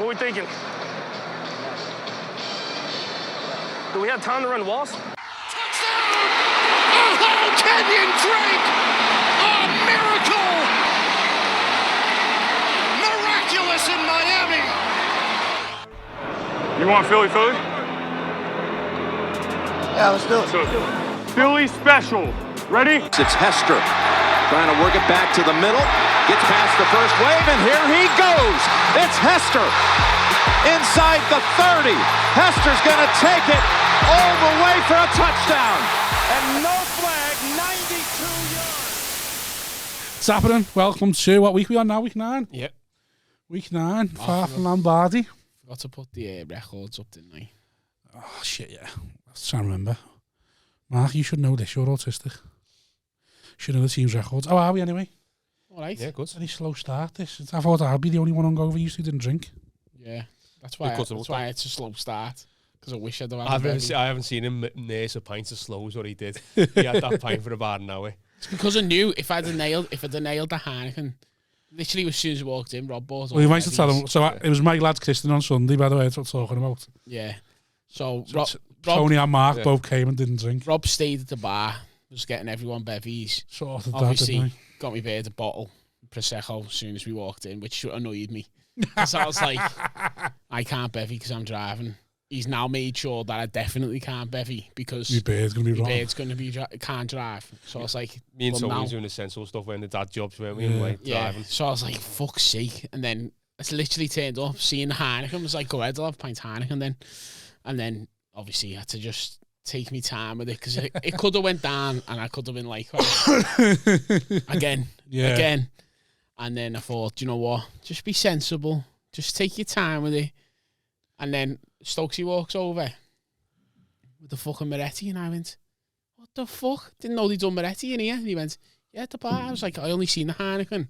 What are we thinking? Do we have time to run walls? Touchdown! Oh, Kenyon Drake! A miracle! Miraculous in Miami! You want Philly? Yeah, let's do it. Philly special. Ready? It's Hester trying to work it back to the middle. Gets past the first wave, and here he goes. It's Hester inside the 30. Hester's going to take it all the way for a touchdown. And no flag, 92 yards. What's happening? Welcome to what week we on now? Week 9? Yep. Week 9, far from Lombardi. Forgot to put the records up, didn't I? Oh, shit, yeah. I was trying to remember. Mark, you should know this. You're autistic. Should know the team's records. How are we anyway? All right. Yeah, good. Any slow start this. I thought I'd be the only one on go over. You two didn't drink. Yeah. That's why it's a slow start. Because I wish I'd have I haven't seen him nurse a pint as slow as what he did. He had that pint for about an hour. It's because I knew if I'd have nailed the Heineken, literally as soon as I walked in, Rob bought. Well, you might have tell him. So it was my lad's christening on Sunday, by the way. That's what I'm talking about. Yeah. So Tony and Mark both came and didn't drink. Rob stayed at the bar, was getting everyone bevies. Sorted Obviously, that, got me beard a bottle Prosecco as soon as we walked in, which annoyed me. So I was like, I can't bevy because I'm driving. He's now made sure that I definitely can't bevy because your beard's going to be wrong. Beard's going to be can't drive. So I was like, me and Tony was doing the sensible stuff when the dad jobs, weren't we? Driving. So I was like, fuck's sake. And then I literally turned up, seeing the Heineken, was like, go ahead, I'll have a pint Heineken then. And then obviously I had to just take me time with it because it could have went down and I could have been like, again. And then I thought, you know what? Just be sensible. Just take your time with it. And then Stokesy walks over with the fucking Moretti, and I went, what the fuck? Didn't know they'd done Moretti in here. And he went, yeah, at the bar. I was like, I only seen the Heineken.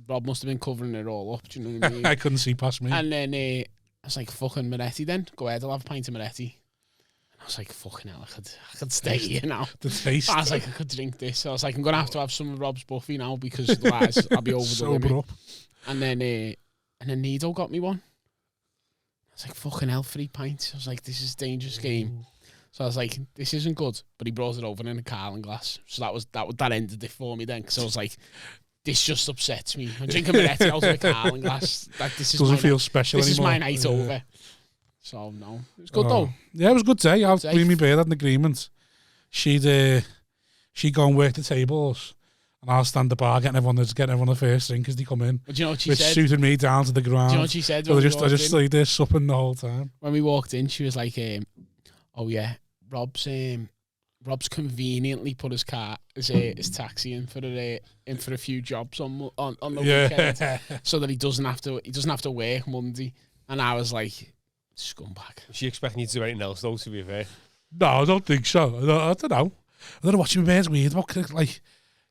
Rob must have been covering it all up. Do you know what I mean? I couldn't see past me. And then I was like, fucking Moretti then. Go ahead, I'll have a pint of Moretti. And I was like, fucking hell, I could stay here now. The taste. I was like, I could drink this. So I was like, I'm going to have some of Rob's Buffy now because otherwise I'll be over the limit. Up. And then Nido got me one. I was like, fucking hell, 3 pints. I was like, this is a dangerous game. So I was like, this isn't good. But he brought it over in a Carling glass. So that ended it for me then. Because I was like, this just upsets me. I'm drinking Moretti out of a Carling glass. Like, this is doesn't feel special this anymore. This is my night over. So, no. It was good, though. Yeah, it was a good day. I'll bring me beard, had an agreement. She'd go and work the tables. And I'll stand the bar, getting everyone the first drink as they come in. But do you know what she which said? Suited me down to the ground. Do you know what she said? So I just stayed there supping the whole time. When we walked in, she was like, oh yeah, Rob's conveniently put his car, his taxi in for a few jobs on the weekend, so that he doesn't have to work Monday. And I was like, scumbag. Was she expecting you to do anything else though, to be fair? No, I don't think so. I don't know. I don't know what she bears weird about. Like,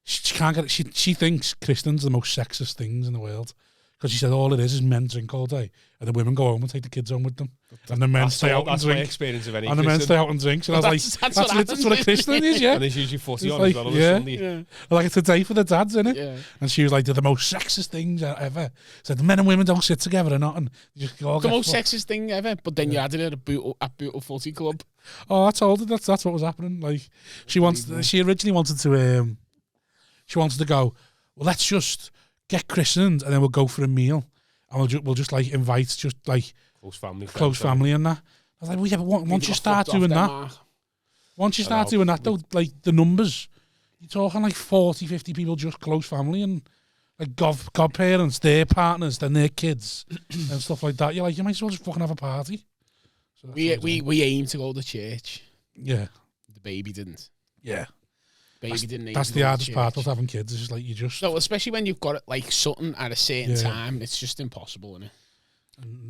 she can't get it. She thinks Kristen's the most sexist things in the world. Because she said all it is men drink all day. And the women go home and take the kids home with them. And the men stay out and drink. That's my experience of any And the men stay out and drink. And I was like, that's what a Christian is, yeah. And there's usually 40 on like, as well on a Sunday. Yeah. Like, it's a day for the dads, isn't it? Yeah. And she was like, they're the most sexist things ever. Said the men and women don't sit together or nothing. They just all the most sexist thing ever. But then you added it at Bootle Footy Club. Oh, I told her that's what was happening. Like, she originally wanted to go, well, let's just get christened and then we'll go for a meal. And we'll just like invite just like close family and that. I was like, well, yeah, but once you start doing that, though, like the numbers, you're talking like 40, 50 people, just close family and like godparents, their partners, then their kids and stuff like that. You're like, you might as well just fucking have a party. So we aim to go to church. Yeah. The baby didn't. Yeah. That's the hardest part of having kids. It's just like no, especially when you've got it like something at a certain time. It's just impossible, isn't it?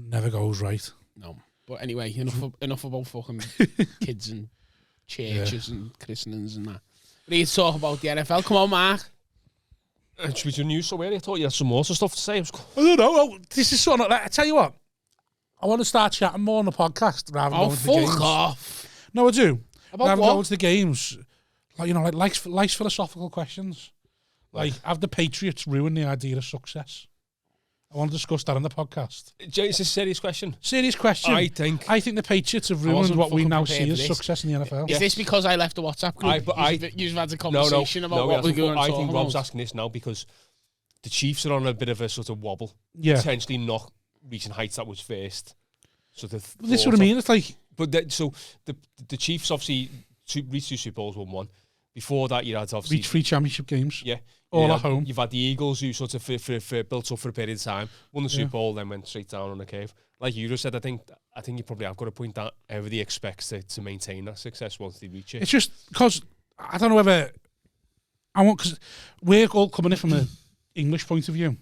Never goes right. No, but anyway, enough about fucking kids and churches and christenings and that. We need to talk about the NFL. Come on, Mark. Should we do news somewhere? I thought you had some more stuff to say. I don't know. This is something. I tell you what, I want to start chatting more on the podcast rather than going to the games. Fuck off. No, I do. About rather what? than going to the games. Like, life's philosophical questions. Like, have the Patriots ruined the idea of success? I want to discuss that on the podcast. Jay, is this a serious question? Serious question. I think the Patriots have ruined wasn't what we fucking now prepared see for as this. success in the NFL. Is this because I left the WhatsApp group? You've had a conversation about what we're going to I talk think about. Rob's asking this now because the Chiefs are on a bit of a sort of wobble. Yeah. Potentially not reaching heights that was first. Sort of. This is what I mean. It's like, but the Chiefs obviously reached 2 Super Bowls, won one. Before that, you had obviously reach 3 championship games. Yeah, all at home. You've had the Eagles who sort of for built up for a period of time, won the Super Bowl, then went straight down on a cave. Like you just said, I think you probably have got a point that everybody expects to maintain that success once they reach it. It's just because I don't know whether because we're all coming in from an English point of view,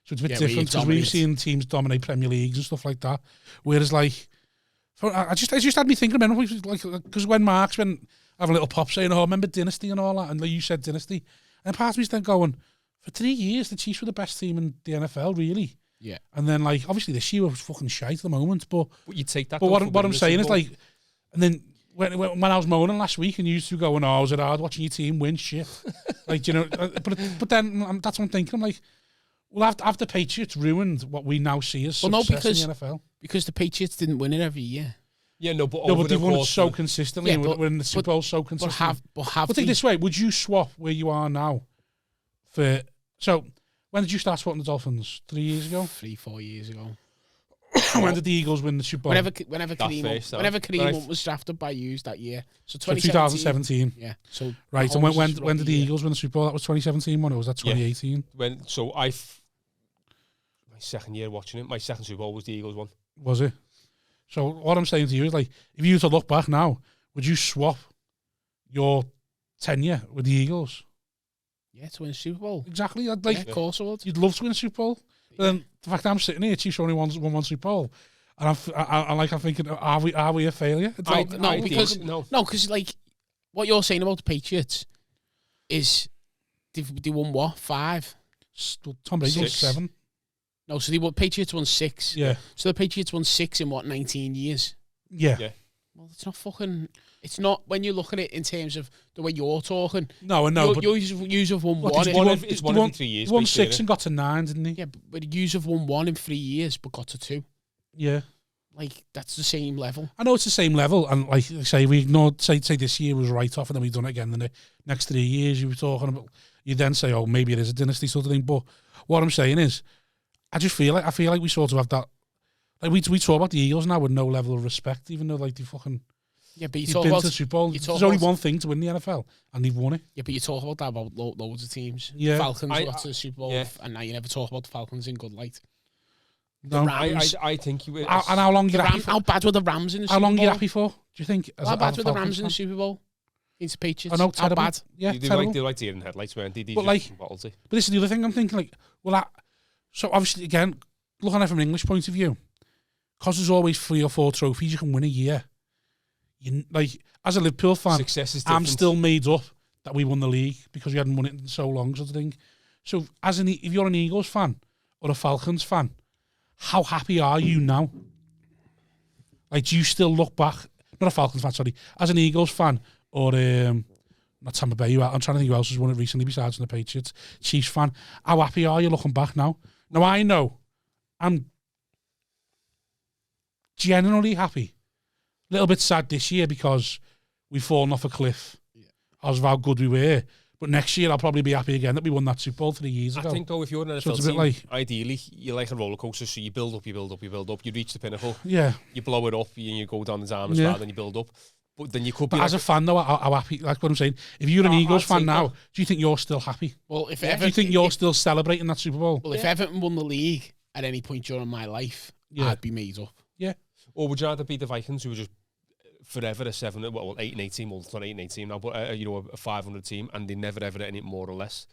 so it's a bit different because we've seen teams dominate Premier Leagues and stuff like that. Whereas, like, it just had me thinking, because when Mark's been having a little pop saying, "Oh, remember Dynasty and all that," and like you said Dynasty, and part of me's then going, for 3 years the Chiefs were the best team in the NFL, really. Yeah. And then, like, obviously this year was fucking shite at the moment, but you take that. But what I'm saying is, like, and then when I was moaning last week and you used to going, "Oh, was it hard watching your team win shit?" Like, you know, but then that's what I'm thinking. I'm like, well, have the Patriots ruined what we now see as success in the NFL? Because the Patriots didn't win it every year. Yeah, but they won it so consistently, and we're in the Super Bowl so consistently. But think this way: would you swap where you are now for? So, when did you start supporting the Dolphins? 3 years ago? 3-4 years ago. When did the Eagles win the Super Bowl? Whenever Kareem was drafted by you that year. So 2017. Yeah. So right, and when did the Eagles win the Super Bowl? That was 2017 one, or was that 2018? Yeah. My second year watching it, my second Super Bowl was the Eagles one. Was it? So what I'm saying to you is, like, if you were to look back now, would you swap your tenure with the Eagles? Yeah, to win a Super Bowl. Exactly. Of course I would. You'd love to win a Super Bowl. But then the fact that I'm sitting here, Chiefs only won one Super Bowl, and I'm thinking, are we a failure? Because like what you're saying about the Patriots is they won what 5? Tom Brady won 7. No, so the Patriots won 6. Yeah. So the Patriots won 6 in 19 years. Yeah. Well, it's not fucking. It's not when you look at it in terms of the way you're talking. No, you have won 1. It's one every 3 years. Won 6 and got to 9, didn't he? Yeah, but you have won 1 in 3 years, but got to 2. Yeah. Like, that's the same level. I know it's the same level, and like say we ignored say this year was right off, and then we've done it again in the next 3 years. You were talking about, you then say, oh, maybe it is a dynasty sort of thing. But what I'm saying is, I feel like we sort of have that. Like we talk about the Eagles now with no level of respect, even though like they fucking. Yeah, but you've been to the Super Bowl. There's only one thing to win the NFL, and they've won it. Yeah, but you talk about that about loads of teams. Yeah, Falcons got to the Super Bowl, and now you never talk about the Falcons in good light. No, I think you. And how long you happy? How bad were the Rams in the Super Bowl? How long are you happy for? Do you think? How bad were the Rams in the Super Bowl against the Patriots? I know, terrible. How bad? Yeah, they like deer in headlights, weren't they? But this is the other thing I'm thinking. Like, so obviously again, looking at it from an English point of view, because there's always 3 or 4 trophies you can win a year. You like, as a Liverpool fan, success is I'm still made up that we won the league because we hadn't won it in so long, sort of thing. So, if you're an Eagles fan or a Falcons fan, how happy are you now? Like, do you still look back? Not a Falcons fan, sorry. As an Eagles fan or not Tampa Bay, I'm trying to think who else has won it recently besides the Patriots. Chiefs fan, how happy are you looking back now? Now I know I'm genuinely happy. A little bit sad this year because we've fallen off a cliff as of how good we were. But next year I'll probably be happy again that we won that Super Bowl 3 years ago. I think though, if you're an NFL team, ideally you're like a roller coaster, so you build up, you reach the pinnacle, you blow it up, and you go down the down as well, then you build up. But then you could be. But as a fan though, how happy? Like what I'm saying, if you're an Eagles fan now, do you think you're still happy? Well, do you think you're still celebrating that Super Bowl? Well, if Everton won the league at any point during my life, I'd be made up. Yeah. Or would you rather beat the Vikings, who were just forever a 8 and 18, well, it's not 8 and 18 now, but a 500 team, and they never ever any more or less.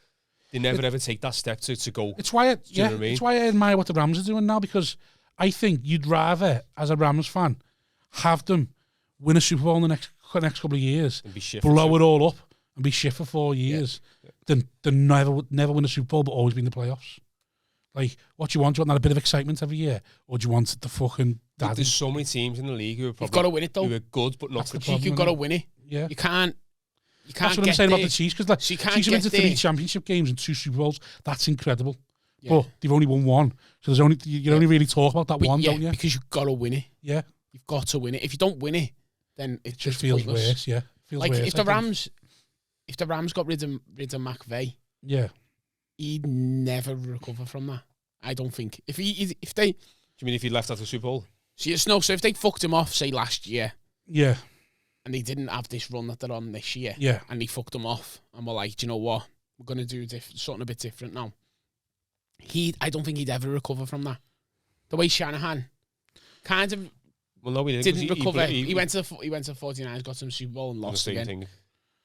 They never ever take that step to go. It's why it's why I admire what the Rams are doing now, because I think you'd rather, as a Rams fan, have them win a Super Bowl in the next couple of years, blow it all up, and be shit for 4 years, than never win a Super Bowl but always be in the playoffs. Like, what do you want? Do you want that a bit of excitement every year, or do you want the fucking daddy? There's so many teams in the league who are probably, you've got to win it though. Who are good but not good. You've got to win it. Yeah, you can't. That's what I'm saying about the Chiefs, because like, Chiefs went to 3 championship games and 2 Super Bowls. That's incredible. but they've only won one. So there's only you only really talk about that one, don't you? Because you've got to win it. Yeah, you've got to win it. If you don't win it, then it just feels pointless. worse. Yeah, feels like worse, if the Rams got rid of McVay, he'd never recover from that. I don't think. If they, do you mean if he left after the Super Bowl? So if they fucked him off, say last year, and they didn't have this run that they're on this year, and they fucked him off, and we're like, do you know what? We're gonna do something a bit different now. I don't think he'd ever recover from that. The way Shanahan kind of didn't recover. He went to the 49ers, got some Super Bowl and lost again. Thing.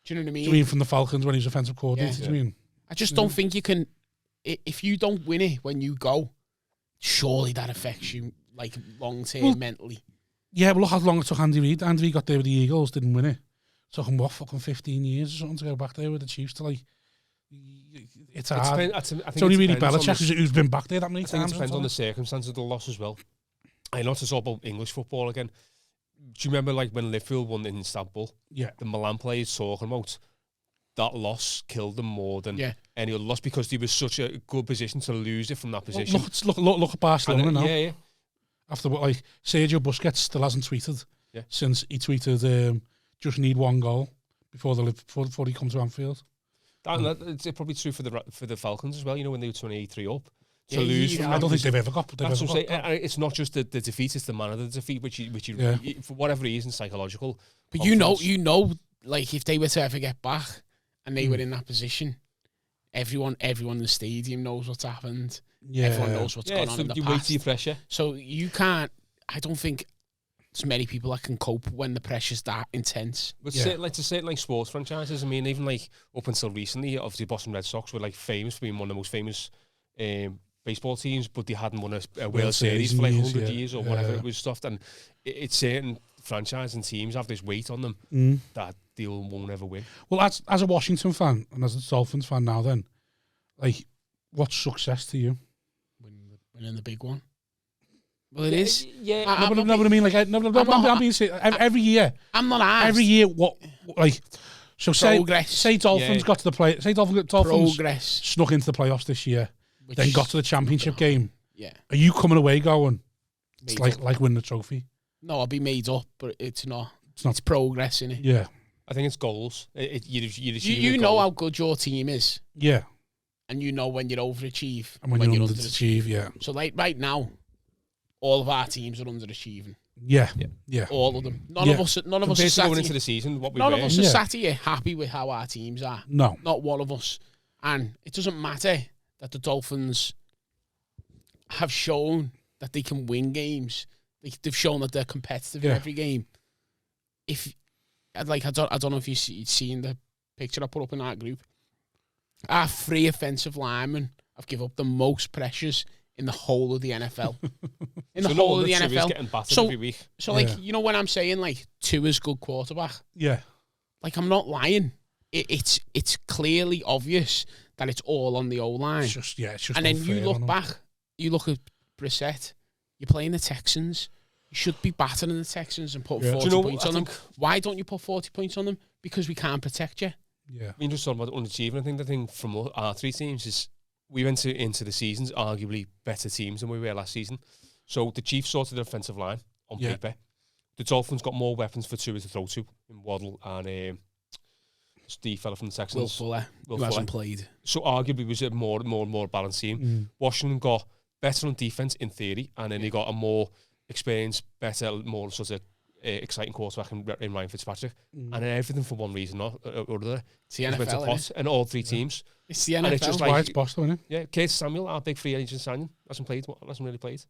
Do you know what I mean? Do you mean from the Falcons when he was offensive coordinator? Do you mean? I just don't think you can. If you don't win it when you go, surely that affects you like long term mentally. Yeah, but look how long it took Andy Reid. Andy Reid got there with the Eagles, didn't win it. Took him, fucking 15 years or something to go back there with the Chiefs to like. It's hard. It's only really Belichick who's been back there that many times. It depends on the circumstances of the loss as well. I know to talk about English football again. Do you remember like when Liverpool won in Istanbul? Yeah. The Milan players talking about that loss killed them more than any other loss because they were such a good position to lose it from that position. Look at Barcelona now. Yeah. After what, like Sergio Busquets still hasn't tweeted since he tweeted just need one goal before he comes to Anfield. It's probably true for the Falcons as well. You know when they were 28-3 up to lose. I don't think they've ever got. It's not just the defeat; it's the manner of the defeat, which you for whatever reason psychological. But confidence. Like if they were to ever get back and they were in that position, everyone in the stadium knows what's happened. Yeah, everyone knows what's gone on in the past. Weighty pressure. So you can't. I don't think there's many people that can cope when the pressure's that intense. But certain sports franchises, I mean, even like up until recently, obviously Boston Red Sox were like famous for being one of the most famous baseball teams, but they hadn't won a World Series for like 100 years or whatever it was stuffed. And it's certain franchises and teams have this weight on them that they won't ever win. Well, as a Washington fan and as a Dolphins fan now, then, like, what's success to you? Winning the big one. Well, it is. Yeah, but I mean, like, I'm being serious. Every year. I'm not asked. Every year, what, like, so progress. say Dolphins got to the play. Say Dolphins progress snuck into the playoffs this year, then got to the championship game. Yeah. Are you coming away going? It's like winning the trophy. No, I'll be made up, but it's not. It's progress in it. Yeah. I think it's goals. You know how good your team is. Yeah. And you know when you overachieve and when you underachieve. Yeah. So like right now, all of our teams are underachieving. Yeah. All of them. None of us are sat going into the season. None of us are sat here happy with how our teams are. No. Not one of us. And it doesn't matter that the Dolphins have shown that they can win games. They've shown that they're competitive in every game. I don't know if you've seen the picture I put up in that group. Our three offensive linemen have given up the most pressures in the whole of the NFL. Whole of the NFL. Getting battered every week. So you know when I'm saying like Tua's good quarterback? Yeah. Like I'm not lying. It's clearly obvious that it's all on the O-line. It's just and then you look back, you look at Brissett, you're playing the Texans. You should be battering the Texans and putting 40 points on them. Why don't you put 40 points on them? Because we can't protect you. Yeah. I mean, just talking about underachieving, I think the thing from our three teams is we went into the seasons arguably better teams than we were last season. So the Chiefs sorted their offensive line on paper. The Dolphins got more weapons for Tua to throw to in Waddle and the fella from the Texans. Will Fuller, who hasn't played. So arguably was a more balanced team. Washington got better on defense in theory, and then they got a more experienced, better, more sort of exciting quarterback in Ryan Fitzpatrick, and then everything for one reason or other. It's the NFL, and all three teams. It's the NFL. And it's just like, it's Boston, isn't it? Yeah, Curtis Samuel, our big free agent signing, hasn't really played.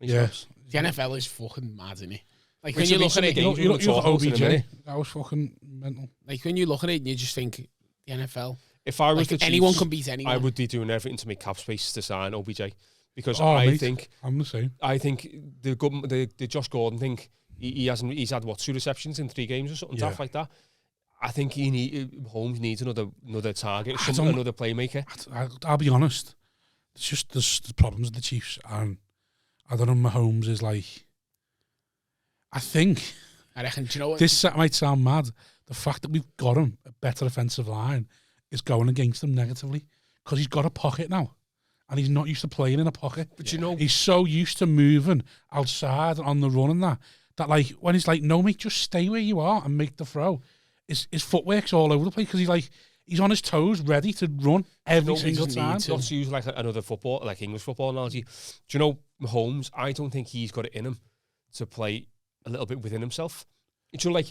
Yeah, the NFL is fucking mad, isn't it? Like when you look at it, you look at OBJ. That was fucking mental. Like when you look at it, and you just think the NFL. If I was the Chiefs, anyone can beat anyone. I would be doing everything to make cap space to sign OBJ because think I'm the same. I think the Josh Gordon thing. He's had 2 receptions in 3 games or something stuff like that. I think Holmes needs another target, another playmaker. I'll be honest. It's just there's the problems with the Chiefs, and I don't know. Mahomes is like. I reckon. Do you know what? This might sound mad. The fact that we've got him a better offensive line is going against him negatively because he's got a pocket now, and he's not used to playing in a pocket. But you know, he's so used to moving outside on the run and that like when he's like, no mate, just stay where you are and make the throw. His footwork's all over the place because he's on his toes, ready to run every single time. Not to use like another football, like English football analogy. Do you know Mahomes? I don't think he's got it in him to play a little bit within himself. So like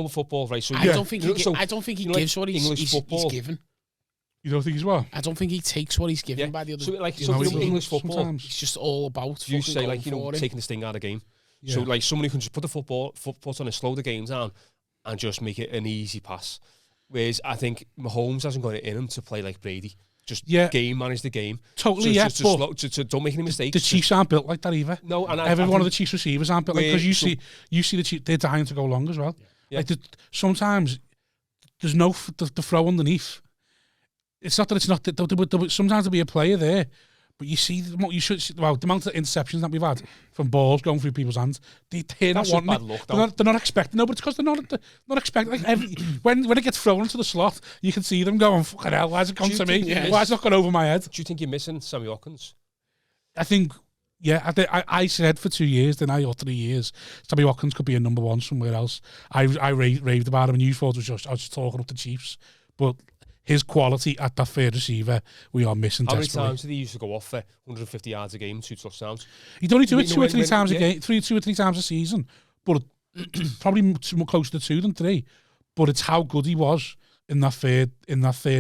football, right? So I don't think he gives what he's given. You don't think he's well? I don't think he takes what he's given by the other. So English football, sometimes. It's just all about. You say like taking the sting out of the game. Yeah. So like somebody can just put the foot on and slow the game down, and just make it an easy pass. Whereas I think Mahomes hasn't got it in him to play like Brady. Just game manage the game. Totally, don't make any mistakes. The Chiefs aren't built like that either. No, and every one of the Chiefs receivers aren't built like because you see the Chiefs, they're dying to go long as well. Yeah. Like sometimes there's no the throw underneath. It's not that it's not. Sometimes there'll be a player there, but you see the amount of interceptions that we've had from balls going through people's hands. They're not wanting bad luck, though. They're not expecting. No, but it's because they're not expecting. Like when it gets thrown into the slot, you can see them going, "Fucking hell, why's it come to me? Why is it not gone over my head?" Do you think you're missing Sammy Watkins? I think. Yeah, I said for 2 years, then or 3 years, Sammy Watkins could be a number one somewhere else. I raved about him, and you thought I was just talking up the Chiefs, but his quality at that third receiver, we are missing. How many times did he used to go off for 150 yards a game, 2 touchdowns? He'd only do it two or three times a game, 2 or 3 times a season, but probably more closer to 2 than 3. But it's how good he was in that third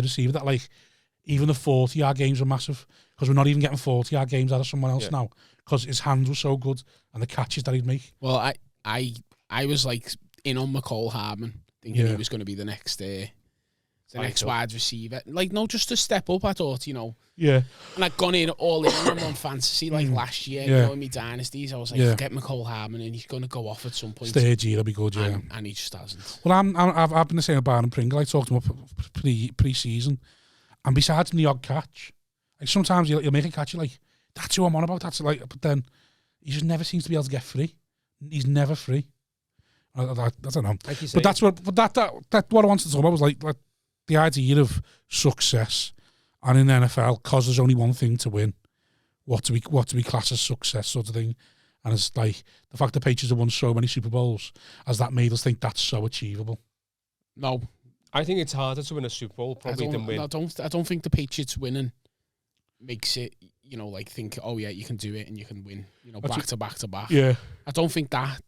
receiver that like even the 40-yard games were massive because we're not even getting 40-yard games out of someone else now because his hands were so good and the catches that he'd make. Well, I was like in on McCall Hardman thinking he was going to be the next wide receiver. Like, no, just to step up, I thought, Yeah. And I'd gone in all in on him on fantasy, like last year, in my dynasties. I was like, get McCall Hardman and he's going to go off at some point. Third year, it'll be good, yeah. And he just hasn't. Well, I've been the same about Barnum Pringle. I talked to him up pre-season. And besides the odd catch, like sometimes you'll make a catch, you're like, that's who I'm on about. That's like, but then he just never seems to be able to get free. He's never free. I don't know. Like you say, but that's what what I wanted to talk about was like the idea of success, and in the NFL, because there's only one thing to win, what do we class as success, sort of thing, and it's like the fact the Patriots have won so many Super Bowls, as that made us think that's so achievable. No, I think it's harder to win a Super Bowl probably than win. I don't think the Patriots winning makes it, like think, oh yeah, you can do it and you can win, back to back to back. Yeah, I don't think that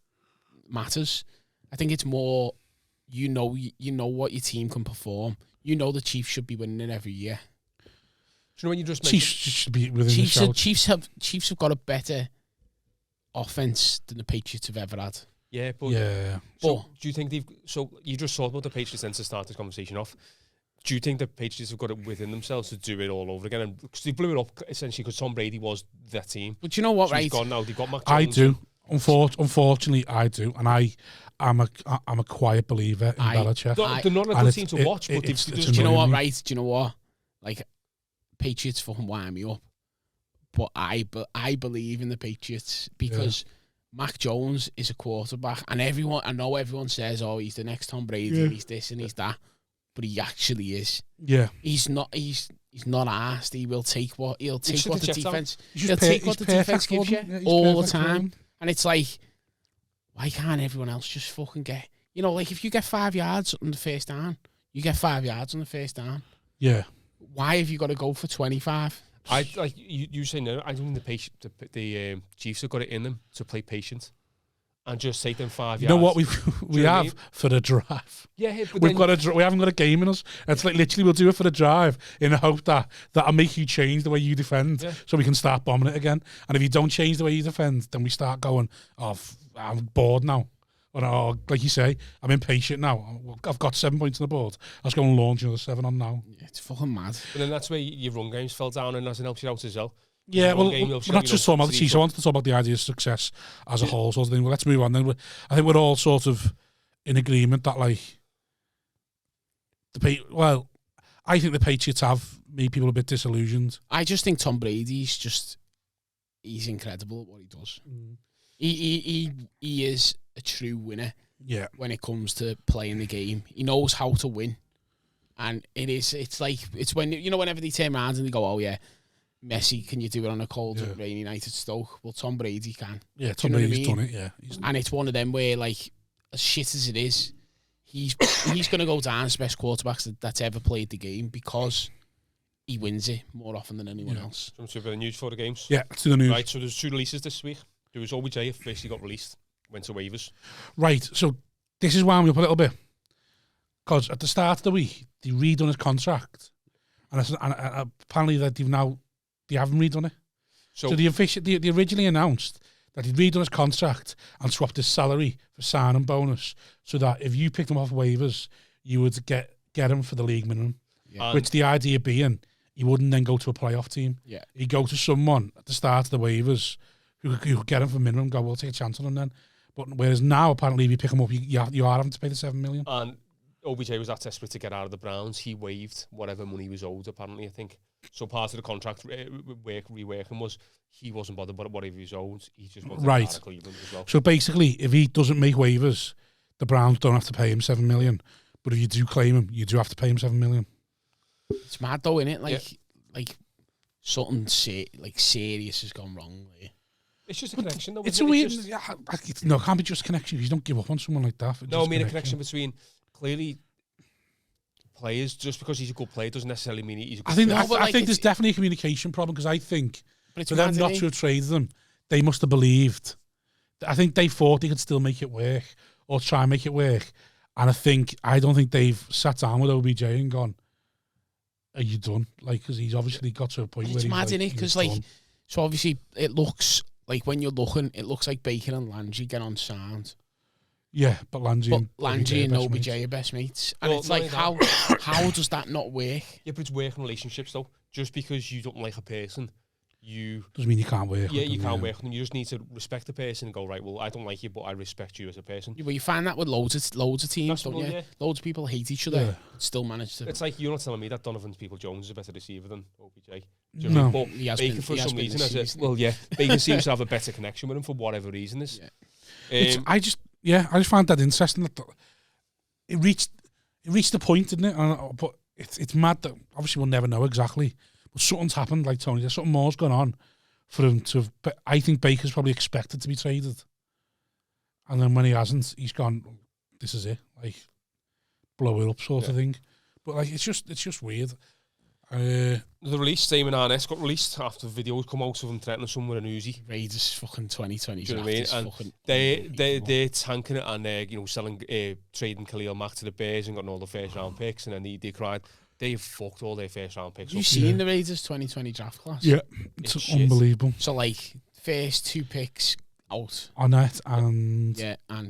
matters. I think it's more, you know what your team can perform. The Chiefs should be winning it every year. Do you know when you just Chiefs should be within the shout. Chiefs have got a better offense than the Patriots have ever had. Yeah, but do you think you just talked about the Patriots then to start this conversation off. Do you think the Patriots have got it within themselves to do it all over again? Because they blew it up essentially because Tom Brady was that team. But you know what, so right? He's gone now. They've got Mac Jones. I do. Unfortunately, I do, and I'm a quiet believer in Belichick. They're not a good team to watch, but they've. Do you know what, right? Do you know what? Like, Patriots fucking wind me up, but I believe in the Patriots because Mac Jones is a quarterback, and I know everyone says, "Oh, he's the next Tom Brady, and he's this and he's that," but he actually is. Yeah, he's not arsed. He'll take what the defense. He'll take what the defense gives you all the time. And it's like, why can't everyone else just fucking get... like if you get 5 yards on the first down, you get 5 yards on the first down. Yeah. Why have you got to go for 25? I like you say no. I don't think the Chiefs have got it in them to play patient and just take them 5 yards. You know what we have for the drive? Yeah, but we haven't got a game in us. It's like literally we'll do it for the drive in the hope that'll make you change the way you defend, so we can start bombing it again. And if you don't change the way you defend, then we start going, "Oh, I'm bored now," or like you say, "I'm impatient now. I've got 7 points on the board. Let's go and launch another 7 on now." Yeah, it's fucking mad. But then that's where your run games fell down, and that's helped you out as well. Yeah, well, we're not just talking about the Chiefs. I wanted to talk about the idea of success as a whole sort of thing. Well, let's move on then. I think we're all sort of in agreement that, like, I think the Patriots have made people a bit disillusioned. I just think Tom Brady's he's incredible at what he does. He is a true winner. Yeah. When it comes to playing the game, he knows how to win, and it's when whenever they turn around and they go, "Oh yeah, Messi, can you do it on a cold, Yeah. rainy night at Stoke? Well, Tom Brady can. Yeah, Do Tom you know what I Brady's mean? done it. Yeah, And it's one of them where, like, as shit as it is, he's going to go down as the best quarterbacks that's ever played the game because he wins it more often than anyone else. Some super news for the games. yeah. To the news. Right, so there's 2 releases this week. There was OBJ officially got released, went to waivers. Right. So this is wound me up a little bit because at the start of the week they redone his contract, and apparently that they haven't redone it. So they originally announced that he'd redone his contract and swapped his salary for signing bonus, so that if you picked him off waivers, you would get him for the league minimum. Yeah. Which the idea being, he wouldn't then go to a playoff team. Yeah. He'd go to someone at the start of the waivers who could get him for minimum. Go, we'll take a chance on him then. But whereas now, apparently, if you pick him up, you are having to pay the $7 million. And OBJ was that desperate to get out of the Browns, he waived whatever money was owed, apparently, I think. So part of the contract reworking was he wasn't bothered about whatever he was owed. He just wanted to get out of Cleveland as well. So basically, if he doesn't make waivers, the Browns don't have to pay him $7 million. But if you do claim him, you do have to pay him $7 million. It's mad though, innit? Like something serious has gone wrong there. It's just a connection, though. It's a weird... it can't be just a connection. You don't give up on someone like that. No, I mean a connection between clearly players. Just because he's a good player doesn't necessarily mean he's a good player. I think there's definitely a communication problem because I think But for them not to have traded them, they must have believed. I think they thought they could still make it work or try and make it work. And I don't think they've sat down with OBJ and gone, are you done? Like, because he's obviously got to a point where it's he's mad, like, innit? Because, like, so obviously it looks like when you're looking, it looks like Baker and Landry get on sound. Yeah, but Landry and OBJ are best mates. And it's like, how does that not work? Yeah, but it's working relationships, though. Just because you don't like a person, doesn't mean you can't work. Yeah, you can't work with them. You just need to respect the person and go, right, well, I don't like you, but I respect you as a person. Yeah, well, you find that with loads of teams, don't you? Yeah. Loads of people hate each other, still manage to. It's like, you're not telling me that Donovan Peoples-Jones is a better receiver than OBJ. No. But Baker, for some reason, Baker seems to have a better connection with him for whatever reason. I just find that interesting that it reached the point, didn't it? But it's mad that obviously we'll never know exactly. But something's happened, like Tony said, something more's gone on for him to have, but I think Baker's probably expected to be traded. And then when he hasn't, he's gone, this is it, like blow it up sort of thing. But like it's just weird. The release, Damon Arnett got released after videos come out of him threatening someone with an Uzi. Raiders fucking 2020. Do you know what I mean? And they're tanking it and they're selling, trading Khalil Mack to the Bears and getting all the first round picks, and then they cried. They've fucked all their first round picks. Have you seen the Raiders 2020 draft class? Yeah, it's unbelievable. So like first 2 picks out. Arnett and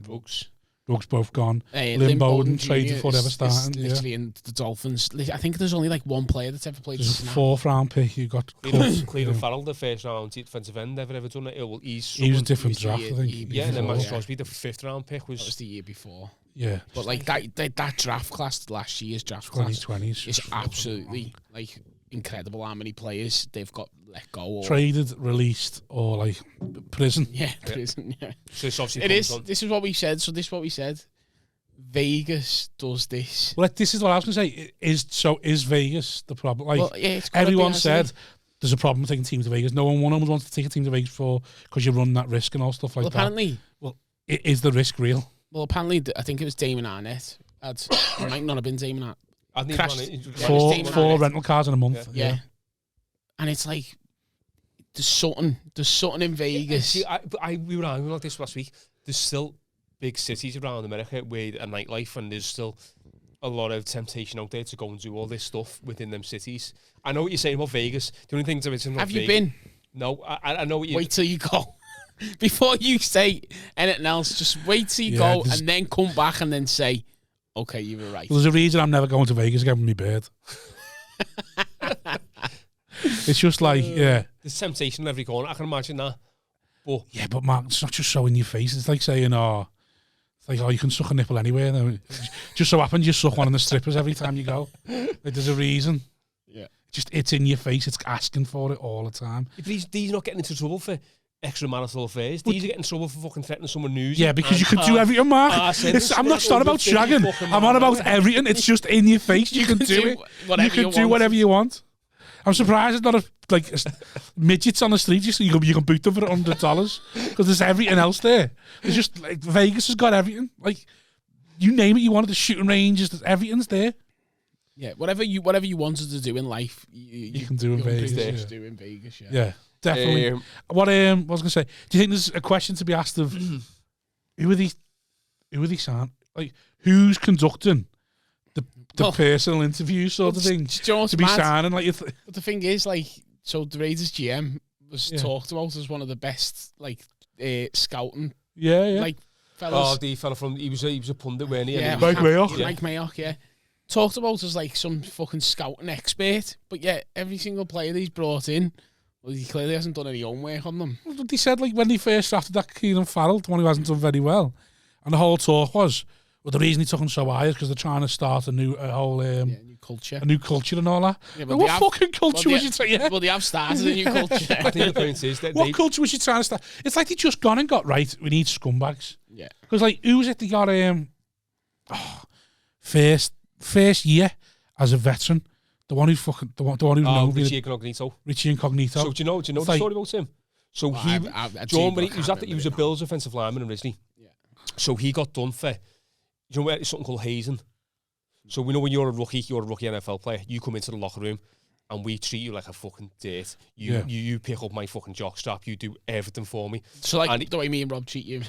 Ruggs. Ruggs both gone. Lynn Bowden traded before they ever started. Literally in the Dolphins. I think there's only like one player that's ever played. There's a 4th round pick. You got Cleveland Farrell, the first round defensive end, ever done it. He was a different draft, I think. And then Max Crosby, the 5th round pick that was the year before. Yeah, but like that draft class, last year's draft 2020s, is absolutely like incredible. How many players they've got let go, or traded, released, or like prison. Yeah, prison. Yeah. So it's obviously This is what we said. So this is what we said. Vegas does this. Well, this is what I was going to say. Is Vegas the problem? Like it's everyone said, there's a problem with taking teams to Vegas. No one wants to take a team to Vegas because you run that risk and all stuff like that. Apparently, is the risk real? Well, apparently, I think it was Damon Arnett. It might not have been Damon Arnett. Four rental cars in a month. Yeah. And it's like, there's something in Vegas. See, we were arguing about this last week. There's still big cities around America with a nightlife, and there's still a lot of temptation out there to go and do all this stuff within them cities. I know what you're saying about Vegas. The only thing to mention about Have you been? No, I know what you... Wait till you go. Before you say anything else, just wait till you go and then come back and then say, okay, you were right. Well, there's a reason I'm never going to Vegas again with my bird. It's just like, there's temptation in every corner. I can imagine that. But but Mark, it's not just so in your face. It's like saying, you can suck a nipple anywhere. It just so happens you suck one of the strippers every time you go. Like, there's a reason. Yeah. It's in your face. It's asking for it all the time. But these not getting into trouble for extramarital affairs. These are getting in trouble for fucking threatening someone news. Yeah, because you can do everything, Mark. I'm not about shagging. I'm on about everything. It's just in your face. You can do it. You can do whatever you want. I'm surprised it's not midgets on the street. Just so you can boot them for $100 because there's everything else there. There's just like Vegas has got everything. Like you name it, you wanted the shooting ranges. Everything's there. Yeah, whatever you wanted to do in life, you can do in Vegas. Do in Vegas. Yeah, definitely. What I was gonna say? Do you think there's a question to be asked of who are these sign? Like who's conducting the personal interview sort of thing to be signing? Like, but the thing is, like, so the Raiders GM was talked about as one of the best, like, scouting. Yeah. Like, fellas. Oh, the fella he was a pundit, weren't he? Yeah, Mike Mayock. Mike Mayock, yeah. Talked about as like some fucking scouting expert, but yeah, every single player he's brought in, well, he clearly hasn't done any homework on them. They said, like, when they first drafted that Keenan Farrell, the one who hasn't done very well, and the whole talk was, well, the reason he took him so high is because they're trying to start a new culture and all that. Yeah, but what fucking culture was you trying? Yeah. Well, they have started a new culture. I think the point is that what culture was you trying to start? It's like they just gone and got right. We need scumbags. Yeah, because like who's it? They got first year as a veteran. The one who fucking the one who knows Richie Incognito. So do you know the story about him? So he was a Bills offensive lineman originally. Yeah. So he got done for something called hazing. So we know when you're a rookie NFL player, you come into the locker room and we treat you like a fucking dirt. You pick up my fucking jockstrap, you do everything for me. So like the way me and Rob treat you.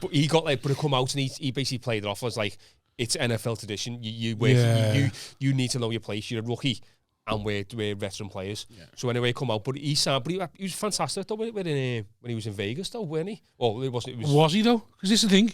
But he got but he come out and he basically played it off as like it's NFL tradition. You need to know your place. You're a rookie, and we're veteran players. Yeah. So anyway, come out. But he was fantastic though when he was in Vegas though, wasn't he? Well, it wasn't. Was he though? Because this is the thing.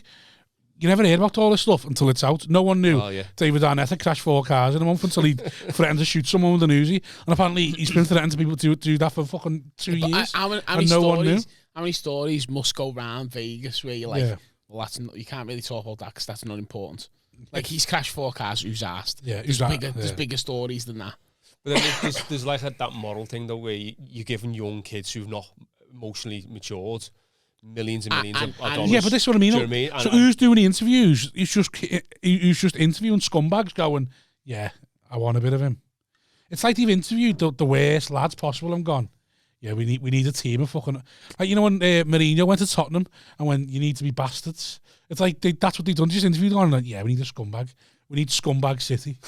You never hear about all this stuff until it's out. No one knew David Arnett crashed 4 cars in a month until he threatened to shoot someone with an Uzi. And apparently he's been threatening people to do that for fucking 2 years. One knew. How many stories must go round Vegas where you're like, well, you can't really talk about that because that's not important. Like, he's crashed 4 cars, who's asked? Yeah, there's bigger stories than that. But then there's like that moral thing, though, where you're giving young kids who've not emotionally matured millions and millions of dollars. Yeah, but this is what I mean. Do you know what I mean? So who's doing the interviews? He's just interviewing scumbags going, yeah, I want a bit of him. It's like they've interviewed the worst lads possible and gone, yeah, we need a team of fucking... Like, you know when Mourinho went to Tottenham and when you need to be bastards? It's like that's what they've done. Just interviewed on like, yeah, we need a scumbag. We need Scumbag City.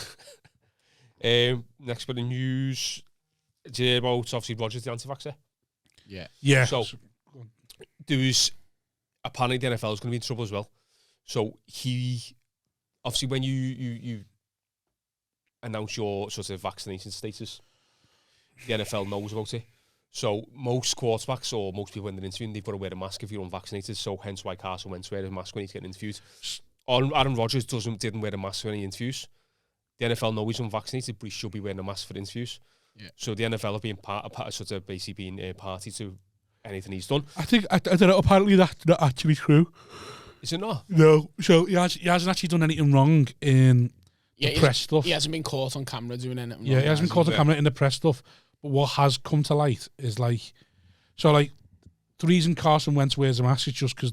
Next bit of news. Do you hear about, obviously, Rodgers, the anti-vaxxer? Yeah. So, there's... Apparently, the NFL is going to be in trouble as well. So, obviously, when you announce your sort of vaccination status, the NFL knows about it. So most quarterbacks or most people in the interview, they've got to wear a mask if you're unvaccinated. So hence why Carson Wentz wears a mask when he's getting interviewed. Aaron Rodgers didn't wear a mask when he interviews. The NFL knows he's unvaccinated, but he should be wearing a mask for interviews. Yeah. So the NFL have been basically being a party to anything he's done. I don't know. Apparently that's not actually true. Is it not? No. So he hasn't actually done anything wrong in the press stuff. He hasn't been caught on camera doing anything wrong. Yeah, he hasn't been caught on camera in the press stuff. But what has come to light is the reason Carson Wentz wears a mask is just because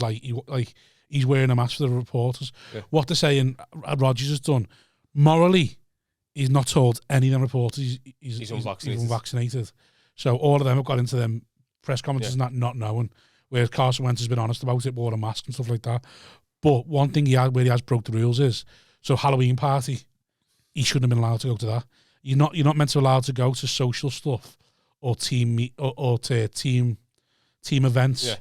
he's wearing a mask for the reporters. Yeah. What they're saying Rodgers has done morally, he's not told any of them reporters he's unvaccinated. So all of them have got into them press conferences not knowing. Whereas Carson Wentz has been honest about it, wore a mask and stuff like that. But one thing where he has broke the rules is Halloween party, he shouldn't have been allowed to go to that. You're not meant to allowed to go to social stuff or team to team events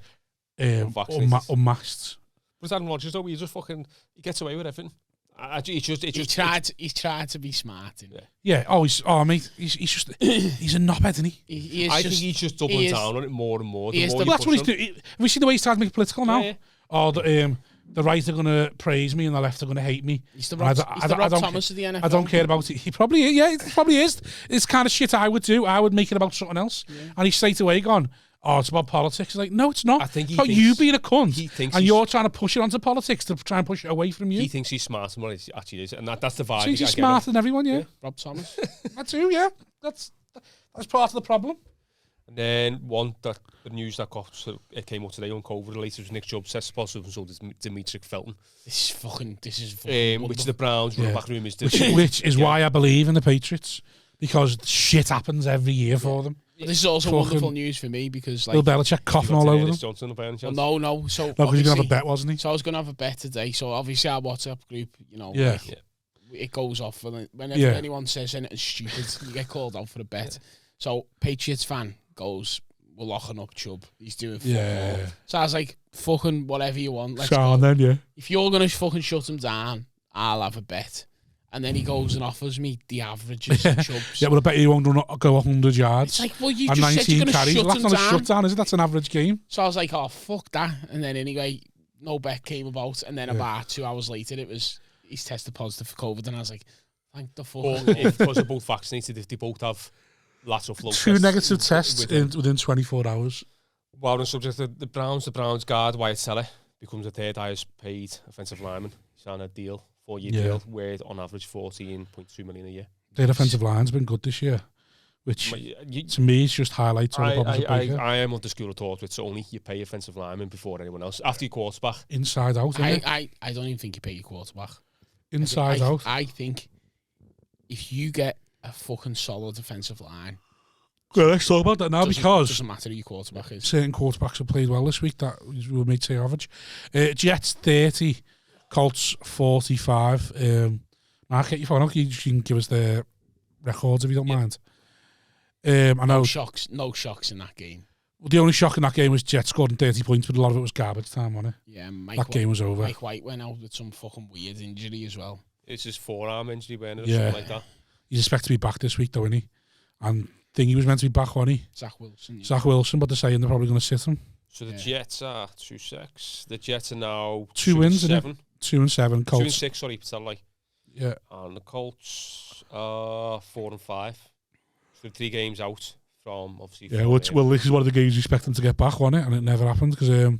unmasked. Was Aaron Rodgers though? He gets away with everything. He's tried to be smart. Yeah. Mate. He's just he's a knobhead, isn't he? I think he's just doubling down on it more and more. That's what he's doing. Have you seen the way he's starting to make political now? Yeah. Oh, the right are going to praise me and the left are going to hate me. He's the Rob Thomas of the NFL. I don't care about it. He probably is. Yeah, he probably is. It's kind of shit I would do. I would make it about something else. Yeah. And he's straight away gone, oh, it's about politics. It's like, no, it's not. It's about you being a cunt. And you're trying to push it onto politics to try and push it away from you. He thinks he's smarter than what he actually is. And that's the vibe. So he's smarter than everyone, yeah. Rob Thomas. I do, yeah. That's part of the problem. And then the news that came up today on COVID related was Nick Chubb test positive, and so does Dimitri Felton. This is fucking which the Browns running back room is which is why I believe in the Patriots, because shit happens every year for them. This is also Fucking wonderful news for me because, Bill like, Belichick coughing all over them. Johnson, by any chance? well, no. So No, because he's gonna have a obviously- bet, wasn't he? So I was gonna have a bet today. So obviously our WhatsApp group, you know, Yeah. like, it goes off whenever Yeah. anyone says anything stupid, you get called out for a bet. So Patriots fan goes, "We're locking up Chubb. He's doing fuck all." So I was like, "Fucking whatever you want, let's go." And then, yeah. If you're gonna fucking shut him down, I'll have a bet. And then he goes and offers me the averages of Chubbs. Yeah, well, I bet you won't go 100 yards. It's like, well, you and just said 19 you're gonna carries. shut Well, him that's not a down. shutdown, is it? That's an average game. So I was like, oh, fuck that. And then anyway, no bet came about. And then about 2 hours later, he's tested positive for COVID. And I was like, thank the fuck. But if because they're both vaccinated, if they both have lateral flow 2 tests negative tests within- within 24 hours. While on subject of the Browns guard, Wyatt Teller, becomes the third highest paid offensive lineman. He's on a deal, 4-year Yeah. deal, worth on average $14.2 million a year. Their offensive line's been good this year, which to me is just highlights all the problems with Baker. I am of the school of thought it's only you pay offensive linemen before anyone else. After your quarterback, Inside out, isn't it? I don't even think you pay your quarterback. Inside out. I think if you get a fucking solid defensive line, Well, let's talk about that now it because doesn't matter who your quarterback is. certain quarterbacks have played well this week that we may say average. Jets 30, Colts 45. Mark, get your phone out. You can give us the records if you don't mind. I know No shocks in that game. the only shock in that game was Jets scored 30 points, but a lot of it was garbage time, wasn't it? Yeah, That game was over. Mike White went out with some fucking weird injury as well. it's his forearm injury, weren't it, or Yeah. something like that. He's expected to be back this week, though, isn't he? And he was meant to be back, wasn't he? Zach Wilson. Zach Wilson, but they're saying they're probably going to sit him. So the Jets are 2-6. The Jets are now 2 wins, isn't it? 7. 2-7. Colts. 2-6, sorry, tell like. Yeah. And the Colts are 4-5. So 3 games out from obviously. Yeah, well, this is one of the games you expect them to get back, wasn't it? And it never happened because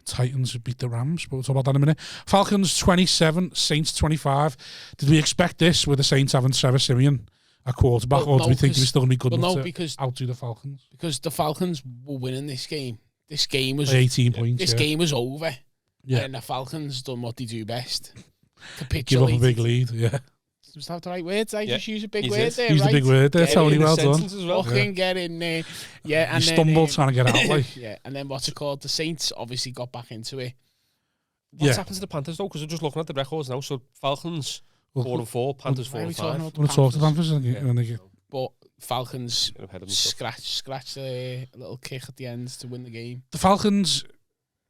Titans beat the Rams, but we'll talk about that in a minute. Falcons 27, Saints 25. Did we expect this with the Saints having Trevor Simeon at quarterback, or do we think he was still going to be good enough to outdo the Falcons? Because the Falcons were winning this game. This game was By 18 points. This game was over. Yeah. And the Falcons done what they do best. Give up Capitulate. a big lead. Yeah. Was that the right word? Did I just use a big He's word it. there? Use the right? big word there, Get Tony. in the Well done. sentence as well. Fucking get in there. Yeah, and You then, stumbled trying to get it out. Like, yeah, and then what's it called? The Saints obviously got back into it. What's yeah. happened to the Panthers though? Because I'm just looking at the records now. So Falcons Well, 4-4, Panthers why are we talking 4-5. about I'm going to talk to Panthers when they get. But Falcons Getting ahead of themselves. scratch a little kick at the end to win the game. The Falcons,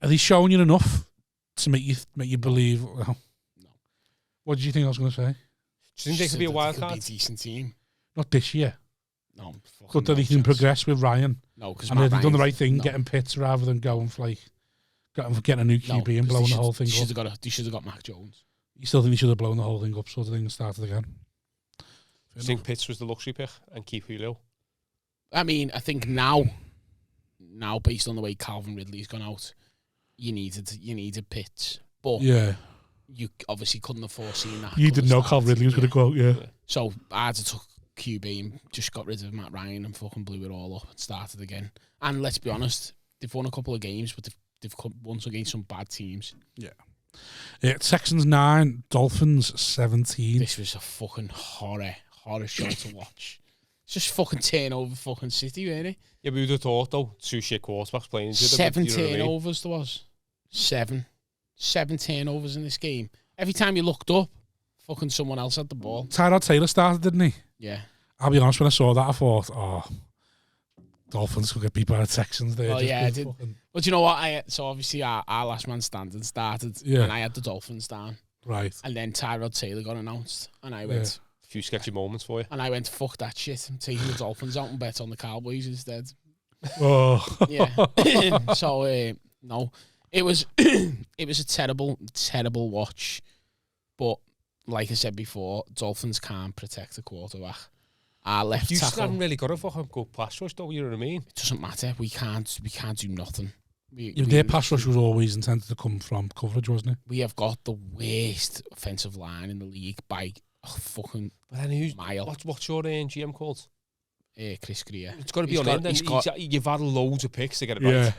are they showing you enough to make you believe? Well, No. What did you think I was going to say? Do you think they could be a wild Could card? be a decent team. Not this year. No, But that he can progress with Ryan. No, because And they've done the right thing, getting Pitts rather than going for like getting a new QB and blowing the whole thing up. They should have got Mac Jones. You still think he should have blown the whole thing up, sort of thing, and started again? Do you think Pitts was the luxury pick and keep Julio? I mean, I think now based on the way Calvin Ridley's gone out, you needed Pitts, but Yeah. you obviously couldn't have foreseen that. You didn't know Calvin Ridley was going to go out, yeah. So I had to took QB and just got rid of Matt Ryan and fucking blew it all up and started again. And let's be honest, they've won a couple of games, but they've won against some bad teams. Yeah, Texans 9, Dolphins 17. This was a fucking horror show to watch. It's just fucking turnover fucking City, really. Yeah, but we would have thought though, 2 shit quarterbacks playing each other. 7 you know what I mean? turnovers there was. 7 turnovers in this game. Every time you looked up, fucking someone else had the ball. Tyrod Taylor started, didn't he? Yeah. I'll be honest, when I saw that, I thought, Dolphins could get beat by the Texans there. Well, just yeah, I 'cause did. fucking- But you know what? So obviously our last man standing started, Yeah. and I had the Dolphins down, Right. and then Tyrod Taylor got announced, and I went, A few sketchy moments for you. fuck that shit. I'm taking the Dolphins out and bet on the Cowboys instead. Oh. Yeah. So no, it was a terrible watch. But like I said before, Dolphins can't protect a quarterback. Our left You tackle. haven't really got a fucking good pass rush though, you know what I mean? It doesn't matter. We can't do nothing. Their pass rush was always intended to come from coverage, wasn't it? We have got the worst offensive line in the league by a fucking But then who's mile. what's your GM called? Chris Greer. It's got to be He's on got- him. Then he's got- you've had loads of picks to get it right.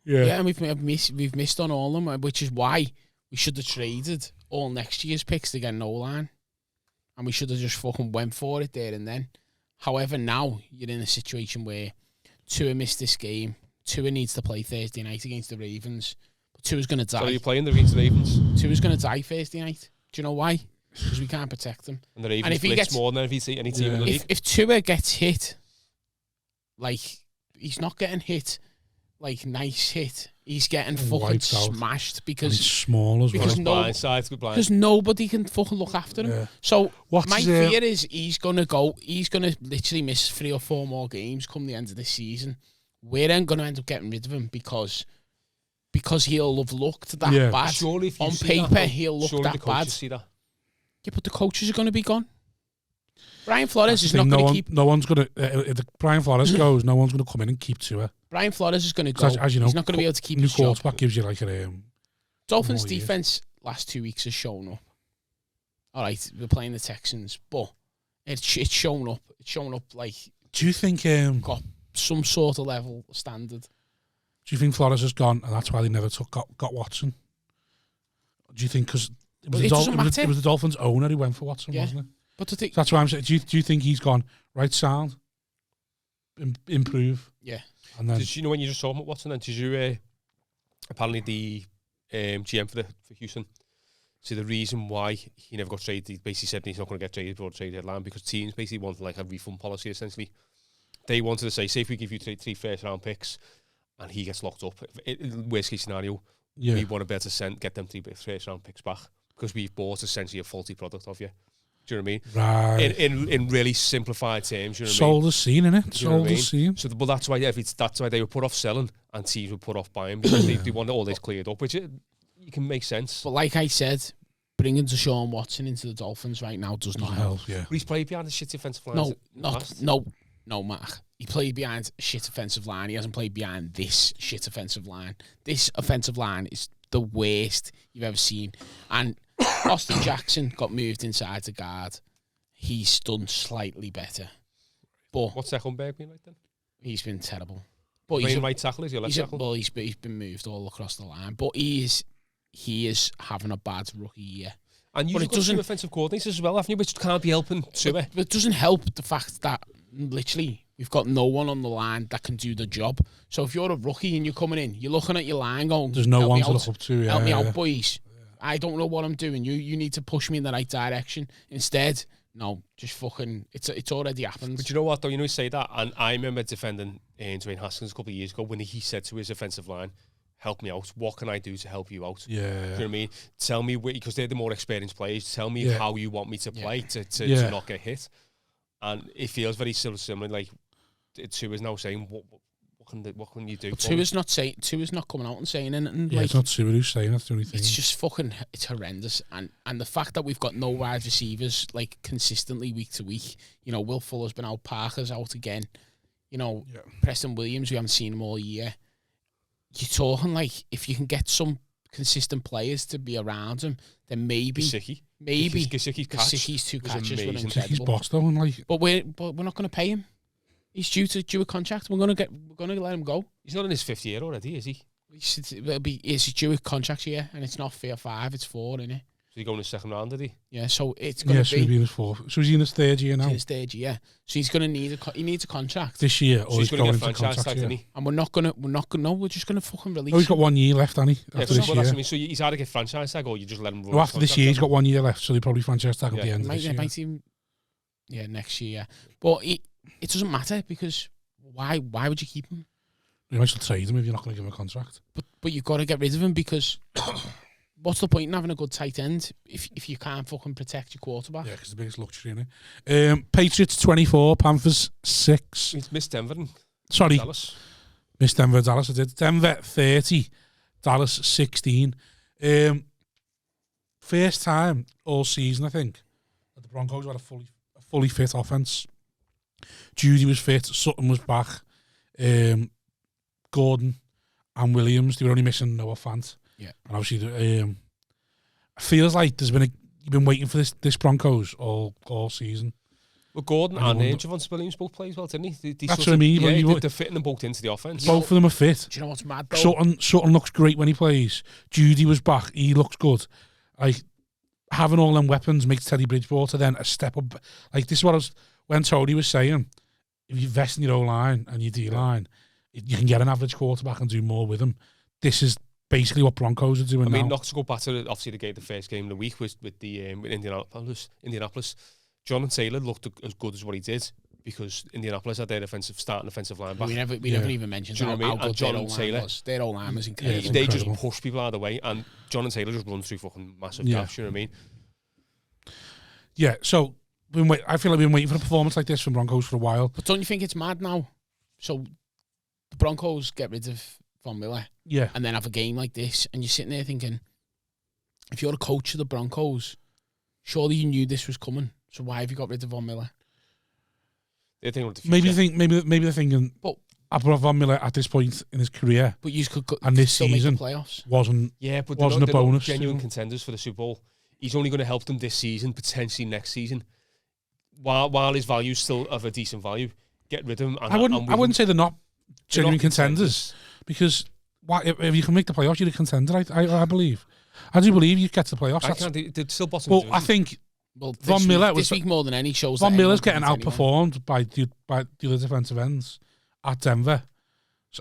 Yeah, and we've missed on all of them, which is why we should have traded all next year's picks to get no line, and we should have just fucking went for it there and then. However, now you're in a situation where Tua missed this game. Tua needs to play Thursday night against the Ravens. But Tua's going to die. So are you playing against the Ravens? Tua's going to die Thursday night. Do you know why? Because we can't protect him. And the Ravens blitz more than any team in the league. If Tua gets hit, like, he's not getting hit, like, nice hit. He's getting fucking smashed because he's small as well. Because nobody can fucking look after him. Yeah. So my fear is he's gonna literally miss 3 or 4 more games come the end of this season. We're then gonna end up getting rid of him because he'll have looked that bad. Surely if on paper he'll look that bad. See that? Yeah, but the coaches are gonna be gone. Brian Flores is not going to keep. No one's going to. If Brian Flores goes, no one's going to come in and keep Tua. Brian Flores is going to go. As you know, he's not going to be able to keep new his job. quarterback gives you like a. Dolphins defense last 2 weeks has shown up. All right, we're playing the Texans, but it's shown up. It's shown up like. Do you think got some sort of level standard? Do you think Flores has gone, and that's why they never got Watson? Do you think because it was the Dolphins owner who went for Watson, wasn't it? But that's why I'm saying. Do you think he's gone right? Sound, improve. Yeah. And then, did you know when you just saw him at Watson? Then did you apparently the GM for Houston? So the reason why he never got traded, he basically said he's not going to get traded before the trade deadline because teams basically wanted like a refund policy. Essentially, they wanted to say if we give you 3 first round picks and he gets locked up, worst case scenario, we want to be able to get them 3 first round picks back because we've bought essentially a faulty product of you. Do you know what I mean? Right. In really simplified terms, you know what I mean? Sold as seen, innit? Sold as seen. So, but that's why they were put off selling and teams were put off buying because they wanted all this cleared up, which you can make sense. But like I said, bringing Deshaun Watson into the Dolphins right now does not help. Yeah. But he's played behind a shit offensive line. No, Mark. He played behind a shit offensive line. He hasn't played behind this shit offensive line. This offensive line is the worst you've ever seen. And Austin Jackson got moved inside the guard. He's done slightly better. But what's Eckelberg been like then? He's been terrible. But he's a right tackle, is he? Left tackle? Well, he's been moved all across the line. But he is having a bad rookie year. And you've got 2 offensive coordinators as well, haven't you? Which can't be helping Tua. But it doesn't help the fact that literally we've got no one on the line that can do the job. So if you're a rookie and you're coming in, you're looking at your line going, there's no one to look up to. Help me out, boys. I don't know what I'm doing. You need to push me in the right direction. Instead, no, just fucking, it's already happened. But you know what, though? You know, you say that, and I remember defending Dwayne Haskins a couple of years ago when he said to his offensive line, help me out. What can I do to help you out? Yeah. Do you know what I mean? Tell me, because they're the more experienced players, tell me how you want me to play to not get hit. And it feels very similar, like Tua's now saying, what can you do? Tua's not coming out and saying anything. Yeah, it's not Tua who's saying that's the only thing. It's just fucking, it's horrendous. And the fact that we've got no wide receivers like consistently week to week. You know, Will Fuller's been out, Parker's out again. You know, Preston Williams, we haven't seen him all year. You're talking like if you can get some consistent players to be around him, then maybe Gesicki's 2 catches were incredible. He's boss though, and like, but we're not going to pay him. He's due a contract. We're gonna let him go. He's not in his 5th year already, is he? He's due a contract year, and it's not 5, it's 4, isn't it? So he's going in the 2nd round, did he? Yeah, so it's going to be. He's in his 4th. So he's in his 3rd year now. He's in his 3rd year. So he's going to need a contract this year, or so he's going to into franchise contract. Tag, he? And we're not just going to fucking release. Oh, he's got 1 year left, hasn't he? After this year. That's what I mean. So he's either get franchise tag or you just let him run. No, after this year, he's got 1 year left, so they probably franchise tag at the end of this year. Next year. But it doesn't matter because why would you keep him? You might as well trade him if you're not going to give him a contract. But you've got to get rid of him because what's the point in having a good tight end if you can't fucking protect your quarterback? Yeah, because the biggest luxury, isn't it? Patriots 24, Panthers 6. It's missed Denver. Sorry. Dallas. Missed Denver, Dallas. I did. Denver 30, Dallas 16. First time all season, I think, that the Broncos had a fully fit offense. Judy was fit, Sutton was back, Gordon and Williams. They were only missing Noah Fant. Yeah, and obviously, it feels like you've been waiting for this Broncos all season. Well, Gordon and Javonte Williams both play as well, didn't he? That's what I mean. Yeah, they're fitting them both into the offense. Both of them are fit. Do you know what's mad though? Sutton looks great when he plays. Judy was back. He looks good. Like having all them weapons makes Teddy Bridgewater then a step up. Like this is what when Tony was saying, if you invest in your O-line and your D-line, you can get an average quarterback and do more with them. This is basically what Broncos are doing now. I mean, not to go back to obviously the first game of the week with Indianapolis. Jonathan Taylor looked as good as what he did because Indianapolis had their starting offensive line back. We never even mentioned how good their O-line was. Their O-line was incredible. They just push people out of the way, and Jonathan Taylor just runs through fucking massive gaps. You know what I mean? Yeah. So I feel like we've been waiting for a performance like this from Broncos for a while. But don't you think it's mad now? So the Broncos get rid of Von Miller, and then have a game like this, and you're sitting there thinking, if you're a coach of the Broncos, surely you knew this was coming. So why have you got rid of Von Miller? Maybe they're thinking, but I brought Von Miller at this point in his career, but you could and this still season make the playoffs. wasn't a bonus. Genuine contenders for the Super Bowl. He's only going to help them this season, potentially next season. While his value's still of a decent value, get rid of him. I wouldn't say they're not genuine contenders because if you can make the playoffs, you're a contender. I believe. I do believe you get to the playoffs. They're still bottom. Well, I think Von Miller this week more than any shows. Von Miller's getting outperformed by the other defensive ends at Denver,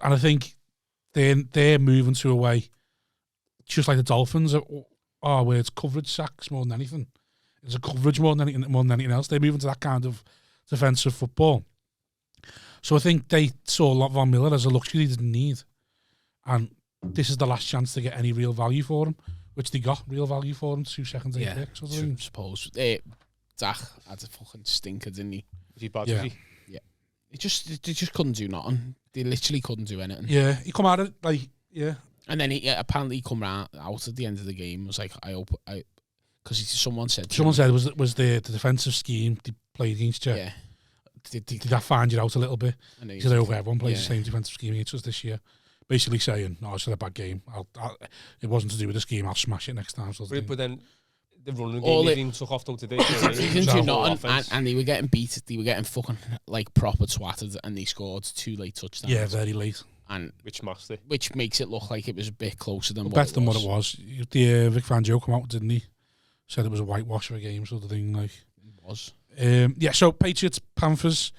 and I think they're moving to a way, just like the Dolphins are, where it's coverage sacks more than anything. It's a coverage more than anything else. They're moving to that kind of defensive football. So I think they saw Von Miller as a luxury they didn't need, and this is the last chance to get any real value for him, which they got real value for him. 2 seconds, 8 picks. I suppose. Dak had a fucking stinker, didn't he? Was he bad? Yeah. Was he? Yeah. They just couldn't do nothing. They literally couldn't do anything. Yeah, he come out of it and then he apparently come out at the end of the game. Was like, because someone said it was the defensive scheme they played against you. Yeah. Did that find you out a little bit? Because everyone plays the same defensive scheme against us this year. Basically saying, no, it's not a bad game. It wasn't to do with this game. I'll smash it next time. But then the running game took off though today. And they were getting beat. They were getting fucking like proper twatted, and they scored 2 late touchdowns. Yeah, very late. And which makes it look like it was a bit closer than what it was. The Vic Fangio come out, didn't he? Said it was a whitewash of a game, sort of thing. Like it was. So Patriots, Panthers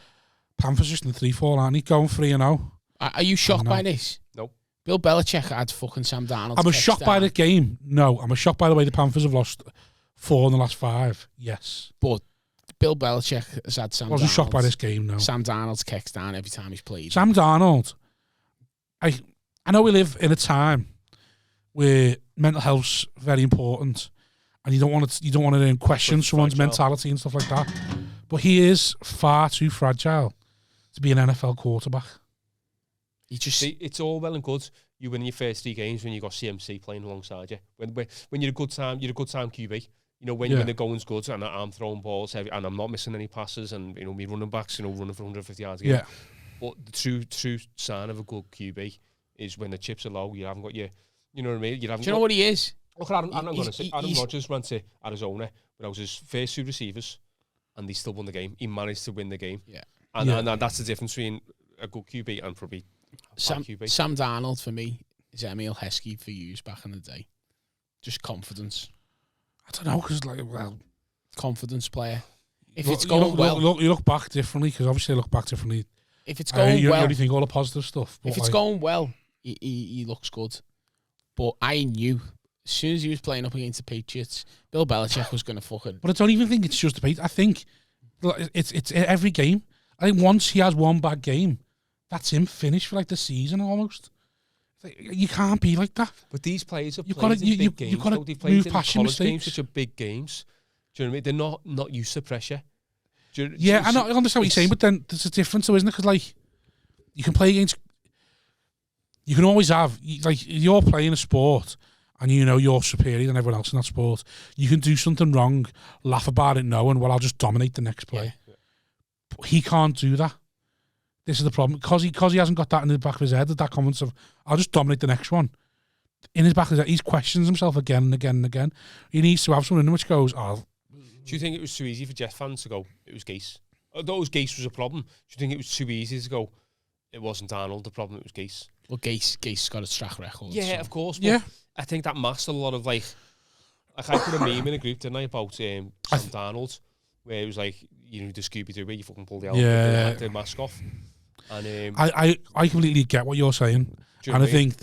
just in 3-4, aren't they? Going 3-0. Are you shocked by this? No. Bill Belichick had fucking Sam Darnold. I'm shocked by the game. No, I'm shocked by the way the Panthers have lost 4 in the last 5. Yes. But Bill Belichick has had Sam Darnold. I wasn't shocked by this game, no. Sam Darnold's kicks down every time he's played. Sam Darnold. I know we live in a time where mental health's very important, and you don't want to question someone's mentality and stuff like that. But he is far too fragile to be an NFL quarterback. It's all well and good. You win your first 3 games when you got CMC playing alongside you. When you're a good time, QB. You know, when the going's good and I'm throwing balls heavy and I'm not missing any passes and me running backs, running for 150 yards a game. Yeah. But the true sign of a good QB is when the chips are low. You haven't got you know what I mean. Do you know what he is? Look, I'm not going to say Adam Rodgers went to Arizona when I was his first 2 receivers, and he still won the game. He managed to win the game. Yeah, and that's the difference between a good QB and probably Sam Darnold for me is Emil Heskey for years back in the day. Just confidence. I don't know, because confidence player. If it's going well, you look back differently, because obviously I look back differently. If it's going well, you only think all the positive stuff. If it's going well, he looks good. But I knew as soon as he was playing up against the Patriots, Bill Belichick was going to fucking. But I don't even think it's just the Patriots. I think it's every game. I think once he has one bad game, that's him finished for like the season almost. You can't be like that. But these players have played in big games. You've got to move past your mistakes. Games, which are big games. Do you know what I mean? They're not used to pressure. I understand what you're saying, but then there's a difference, though, isn't it? Because like you can play against. You can always have you're playing a sport, and you're superior than everyone else in that sport. You can do something wrong, laugh about it, knowing, well, I'll just dominate the next play. Yeah. But he can't do that. This is the problem, because he hasn't got that in the back of his head. That comment of I'll just dominate the next one. In his back of his head, he questions himself again and again and again. He needs to have something in him which goes, "Oh." Do you think it was too easy for Jet fans to go, it was Gase? Although Gase was a problem, do you think it was too easy to go, it wasn't Darnold, the problem, it was Gase? Well, Gase's got a track record. Yeah, so. Of course. But I think that masked a lot of, I put a meme in a group, didn't I, about Sam Darnold, where it was like, the Scooby-Doo where you fucking pull the the mask off. And I completely get what you're saying, and I think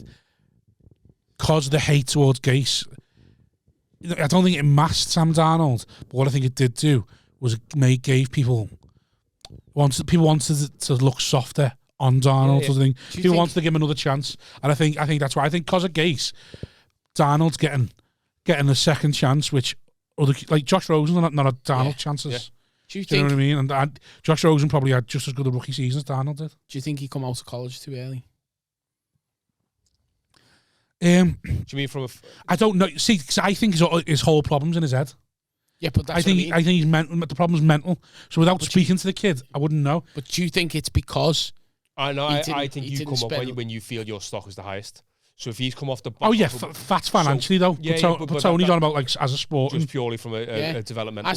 because of the hate towards Gase, I don't think it masked Sam Darnold, but what I think it did do was it gave people wanted to look softer on Darnold. So I think people wanted to give him another chance, and I think that's why. I think because of Gase, Darnold's getting a second chance, which other like Josh Rosen not had Darnold chances. Yeah. Do you know what I mean? And Josh Rosen probably had just as good a rookie season as Darnold did. Do you think he come out of college too early? Do you mean from I don't know. See, cause I think his whole problem's in his head. Yeah, but that's I think he's the problem's mental. So without speaking to the kid, I wouldn't know. But do you think it's because? I know. I think you come up when you feel your stock is the highest. So if he's come off the back, that's financially though. Yeah, but Tony's on about like as a sport, just purely from a developmental.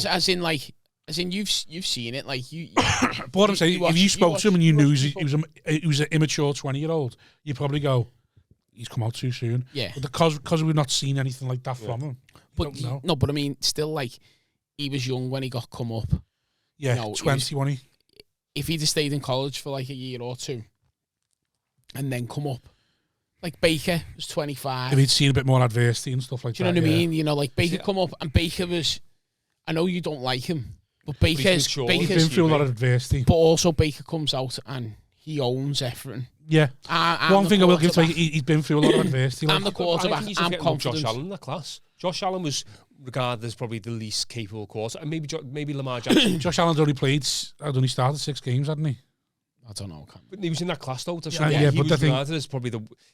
As in you've seen it like you. But what I'm saying, if you spoke to him and you knew he was an immature 20-year-old, you probably go, he's come out too soon. Yeah. But because we've not seen anything like that from him. But but I mean, still, like, he was young when he got come up. Yeah, 20, wasn't he? If he'd have stayed in college for like a year or two and then come up, like Baker was 25. If he'd seen a bit more adversity and stuff like that. Do you know what I mean? You know, like Baker come up and Baker was, I know you don't like him, but Baker's been through a lot of adversity. But also Baker comes out and he owns everything. Yeah. One thing I will give to him, he's been through a lot of adversity. I'm the quarterback. I'm confident. Josh Allen in that class. Josh Allen was regarded as probably the least capable quarterback, and maybe Lamar Jackson. Josh Allen's only started 6 games, hadn't he? I don't know. But he was in that class though. He was regarded as probably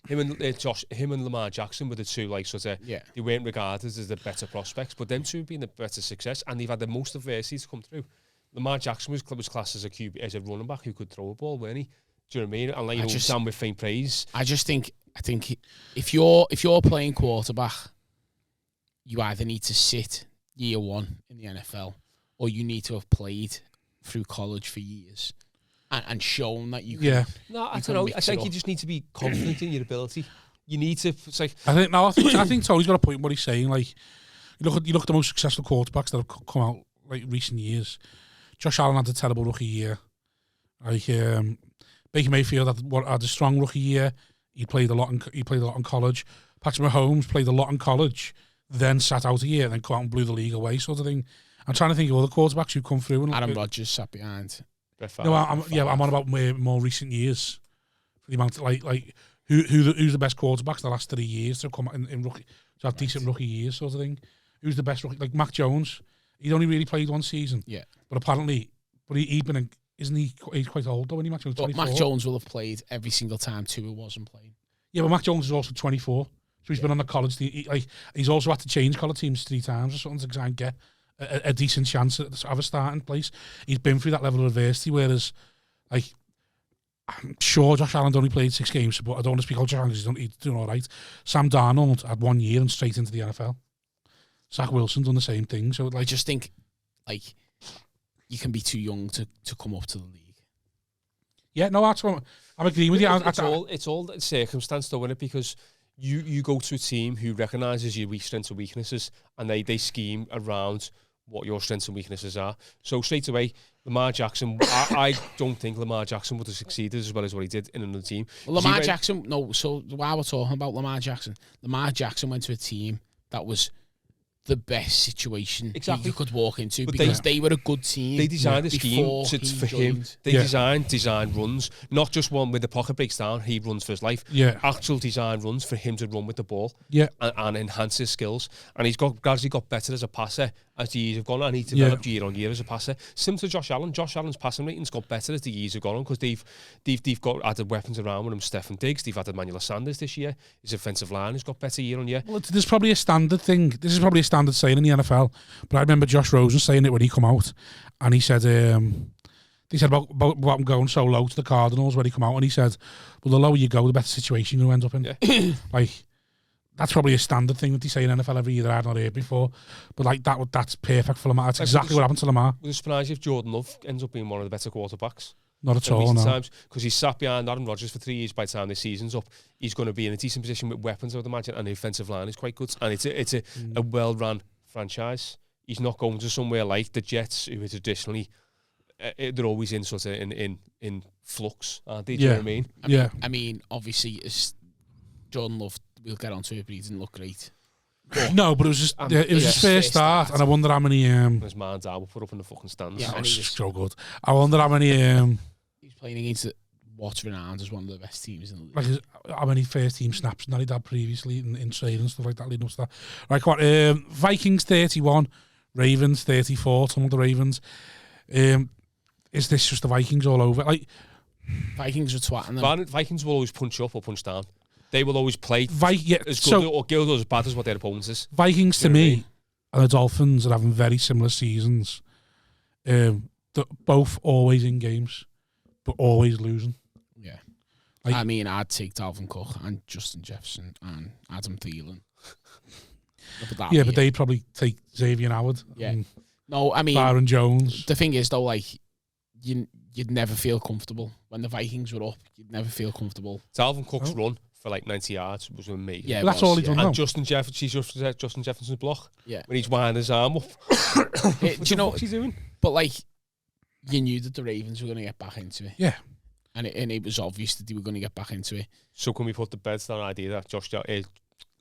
him and Lamar Jackson were the two like sort of they weren't regarded as the better prospects, but them two being the better success, and they've had the most adversity to come through. Lamar Jackson was classed as a QB, as a running back who could throw a ball, weren't he? Do you know what I mean? And like down with faint praise. I think if you're playing quarterback, you either need to sit year one in the NFL, or you need to have played through college for years and shown that you can. Yeah. No, I don't know. I think you just need to be confident in your ability. You need to. It's like I think Tony's got a point in what he's saying. Like you look at the most successful quarterbacks that have come out like recent years. Josh Allen had a terrible rookie year. Like Baker Mayfield had a strong rookie year. He played a lot in college. Patrick Mahomes played a lot in college, then sat out a year, then come out and blew the league away, sort of thing. I'm trying to think of other quarterbacks who come through. And Adam Rodgers sat behind. No, I'm on about more recent years. For the amount of, like who's the best quarterbacks the last 3 years to come in rookie, to have decent rookie years, sort of thing. Who's the best rookie? Like Mac Jones. He'd only really played one season. Yeah, but apparently, he'd been in. Isn't he? He's quite old though. When he Mac Jones 24. Mac Jones will have played every single time Tua wasn't playing. Yeah, but Mac Jones is also 24, so he's been on the college team. He's also had to change college teams 3 times or something to try and get a decent chance at have a starting place. He's been through that level of adversity, whereas, like, I'm sure Josh Allen's only played 6 games, but I don't want to speak about Josh Allen because he's doing all right. Sam Darnold had 1 year and straight into the NFL. Zach Wilson done the same thing. So I just think, like, you can be too young to come up to the league. Yeah, no, that's what I'm agreeing with you. It's all circumstance though, isn't it? Because you go to a team who recognises your strengths and weaknesses, and they scheme around what your strengths and weaknesses are. So straight away, Lamar Jackson, I don't think Lamar Jackson would have succeeded as well as what he did in another team. Well, so while we're talking about Lamar Jackson went to a team that was the best situation you could walk into, but because they were a good team. They designed a scheme for him. They designed runs, not just one where the pocket breaks down, he runs for his life. Yeah. Actual design runs for him to run with the ball. Yeah. And enhance his skills. And he's gradually got better as a passer as the years have gone on. He developed year on year as a passer. Similar to Josh Allen. Josh Allen's passing rating's got better as the years have gone on because they've got added weapons around with him. Stephen Diggs. They've added Emmanuel Sanders this year. His offensive line has got better year on year. Well, there's probably a standard thing. This is probably a standard saying in the NFL. But I remember Josh Rosen saying it when he come out, and he said, they said about him going so low to the Cardinals when he come out, and he said, well, the lower you go, the better situation you end up in. Yeah. Like, that's probably a standard thing that they say in NFL every year that I've not heard before. But like that's perfect for Lamar. That's exactly what happened to Lamar. Would it surprise you if Jordan Love ends up being one of the better quarterbacks? Not at all, no. Because he's sat behind Aaron Rodgers for 3 years. By the time this season's up, he's going to be in a decent position with weapons, I would imagine, and the offensive line is quite good. And it's a well-run franchise. He's not going to somewhere like the Jets, who are traditionally they're always in sort of in flux, aren't they? Do you know what I mean? I mean, obviously, as Jordan Love, we'll get onto it, but he didn't look great. No, but it was just it was his first start, and I wonder how many. His man's album put up in the fucking stands. Yeah, That and was he was- so good. I wonder how many. He's playing against the Watford and as one of the best teams in the league. Like how many first team snaps that he'd had previously in training and stuff like that leading up to that. Right, come on. Vikings 31, Ravens 34. Some of the Ravens. Is this just the Vikings all over? Like Vikings were twatting them. Vikings will always punch up or punch down. They will always play as good or good or as bad as what their opponents is. Vikings to You know what I me mean? and the Dolphins are having very similar seasons. Both always in games, but always losing. Yeah. Like- I mean, I'd take Dalvin Cook and Justin Jefferson and Adam Thielen. Yeah, but they'd probably take Xavier Howard. Yeah. And No, I mean, Byron Jones. the thing is, though, like, you'd never feel comfortable. When the Vikings were up, you'd never feel comfortable. Dalvin Cook's run for like 90 yards was amazing. Yeah, But that's all he's done now. And Justin Jefferson's block. Yeah. When he's winding his arm up. Do you know what he's doing? But, like, you knew that the Ravens were going to get back into it. Yeah. And it was obvious that they were going to get back into it. So can we put the beds down idea that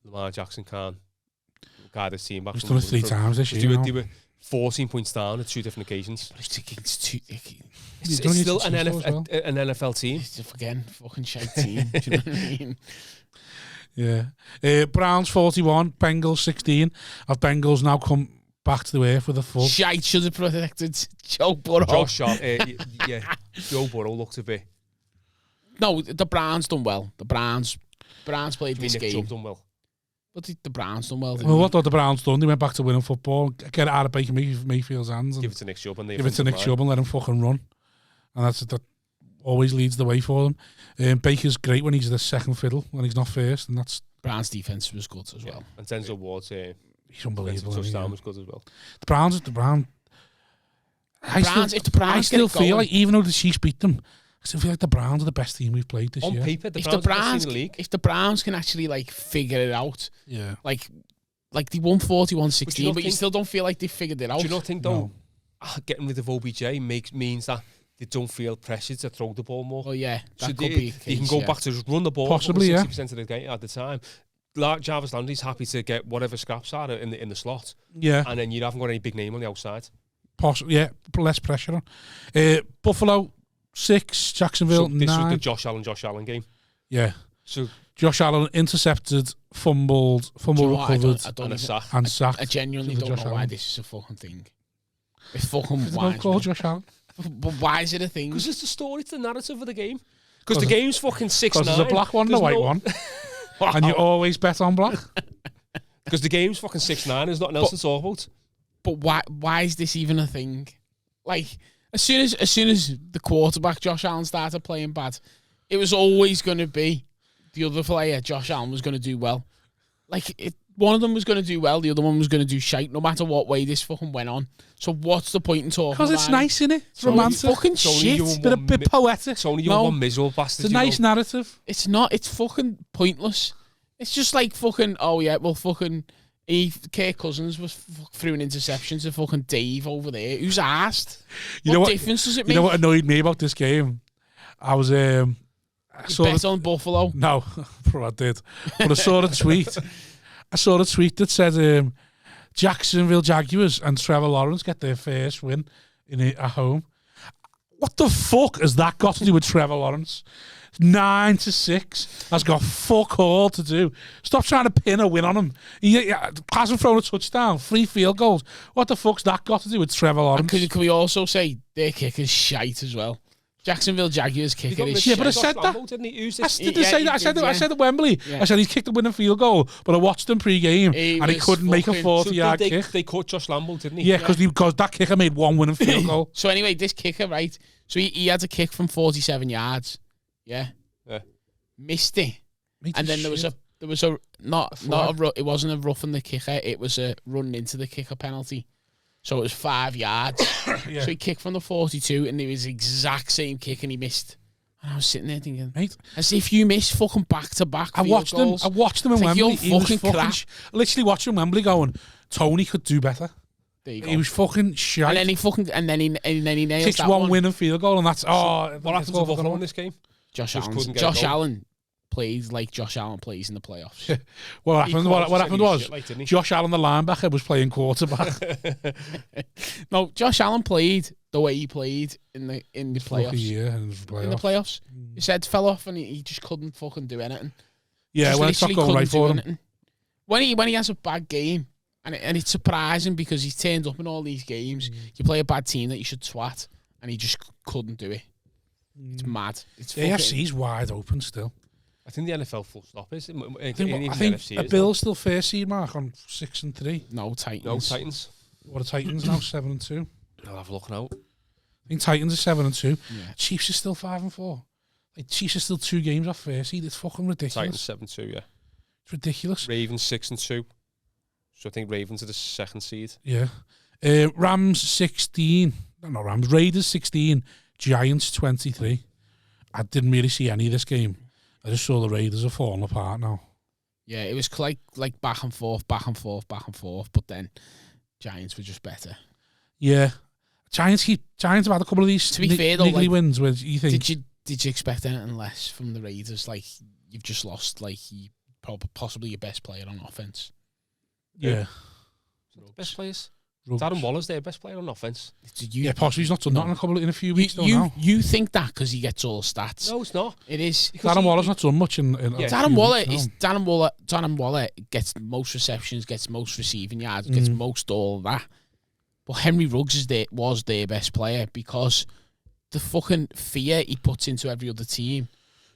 Lamar Jackson can guide his team back? He's done it 3 times this year. They were 14 points down at 2 different occasions. But it's against two. It's done it still to an Chiefs as well. NFL team. It's again fucking shite team. Do you know what I mean? Yeah. Browns 41, Bengals 16. Have Bengals now come back to the earth with a full? Shite should have protected Joe Burrow. Joe Burrow looked a bit. No, the Browns done well. The Browns played this Nick game. Chubb done well. But the Browns done well. didn't Well, they? what did the Browns done? They went back to winning football, get it out of Baker Mayfield's hands, and Give it to Nick Chubb and give it to Nick Chubb and let him fucking run. And that always leads the way for them. Baker's great when he's the second fiddle, when he's not first, and that's Browns defense was good as Yeah. well. And Denzel Ward's he's unbelievable. touchdown was good as well. The Browns. If the Browns I still get it feel going- like, even though the Chiefs beat them, I still feel like the Browns are the best team we've played this On year. paper, the If the Browns are the best team Browns, in the league. if the Browns can actually like figure it out, Yeah. like they won 41-16, but you think- still don't feel like they figured it out. Do you not think though No. getting rid of OBJ means that they don't feel pressured to throw the ball more? Oh yeah, that So could they be. A can case, go yeah. back to just run the ball. Possibly, yeah. 60% of the game at the time. Jarvis Landry's happy to get whatever scraps are in the slot, Yeah. and then you haven't got any big name on the outside. Yeah. Less pressure on. Buffalo 6, Jacksonville So this 9. was the Josh Allen game. Yeah. So Josh Allen intercepted, fumbled Do you know what? recovered, I don't and a even, sack. and sacked. I genuinely to don't Josh know why Allen. this is a fucking thing. It's fucking Is it why. not called Josh Allen? But why is it a thing? Because it's the story, it's the narrative of the game. Because the game's fucking 6-9. Because there's a black one and a There's white no- one. And you always bet on black. Because the game's fucking 6-9. There's nothing else to talk about. But why is this even a thing? Like as soon as the quarterback Josh Allen started playing bad, it was always going to be the other player Josh Allen was going to do well. Like one of them was going to do well, the other one was going to do shite. No matter what way this fucking went on. So what's the point in talking? Because it's about nice, innit? It's only romantic. fucking It's only shit. you It's a bit poetic. It's only you No. one miserable bastard. It's a nice narrative. It's not. It's fucking pointless. It's just like fucking. Oh yeah, well fucking. Kirk Cousins was threw an interception to fucking Dave over there. Who's asked? What difference does it make? You know what annoyed me about this game? I was You bet on Buffalo. no, I did, but I saw a tweet. I saw a tweet that said Jacksonville Jaguars and Trevor Lawrence get their first win at home. What the fuck has that got to do with Trevor Lawrence? 9-6 has got fuck all to do. Stop trying to pin a win on him. He hasn't thrown a touchdown, 3 field goals. What the fuck's that got to do with Trevor Lawrence? Can we also say their kicker's shite as well? Jacksonville Jaguars kicker is Yeah, shite. but I said that. Didn't he? Who's I this? didn't say that. I said at Wembley. Yeah. I said he's kicked the winning field goal, but I watched him pre-game and he was couldn't make a fucking- 40-yard kick. They caught Josh Lambo, didn't he? Yeah, because that kicker made 1 winning field goal. So anyway, this kicker, right? So he had a kick from 47 yards. Yeah. Yeah. Missed it. Made And the then there was shit. it wasn't a roughing the kicker, it was a running into the kicker penalty. So it was 5 yards. Yeah. So he kicked from the 42 and it was the exact same kick and he missed. And I was sitting there thinking, Mate, as if you miss fucking back to back. I watched him in It's like Wembley. you're He was fucking crap. literally watching Wembley going, Tony could do better. There you go. He was fucking shite. And then he nails Kicks that one winning field goal, and that's What happened to Buffalo in this game? Josh Just Allen. couldn't get Josh a goal. Allen plays like Josh Allen plays in the playoffs. What happened? What happened was Shit, like, didn't he? Josh Allen, the linebacker, was playing quarterback. No, Josh Allen played the way he played in the playoffs. In In the playoffs, his head fell off and he just couldn't fucking do anything. Yeah, Just when it's not literally going right couldn't for do him. anything. When he has a bad game, and it's surprising because he's turned up in all these games. You play a bad team that you should swat, and he just couldn't do it. It's mad. It's The AFC's wide open still. I think the NFL full stop is. I think the Bills still first seed, Mark, on 6-3. No Titans. No Titans. What are Titans now? 7-2. I'll have a look now. I think Titans are 7-2. Yeah. Chiefs are still 5-4. Like Chiefs are still 2 games off first seed. It's fucking ridiculous. Titans 7-2. Yeah. It's ridiculous. Ravens 6-2. So I think Ravens are the second seed. Yeah. Rams 16. No, Rams. Raiders 16. Giants 23. I didn't really see any of this game. I just saw the Raiders are falling apart now. Yeah, it was like back and forth, back and forth, back and forth. But then Giants were just better. Yeah. Giants have had a couple of these To be fair, though, niggly like, wins where you think... Did you expect anything less from the Raiders? Like, you've just lost possibly your best player on offense. Yeah. Best players. Ruggs. Darren Waller's their best player on offense. Yeah, possibly. He's not done that in a few weeks, though, now. You think that because he gets all stats. No, it's not. It is. Darren Waller's not done much in Yeah. Darren Waller gets most receptions, gets most receiving yards, gets most all of that. But Henry Ruggs was their best player because the fucking fear he puts into every other team.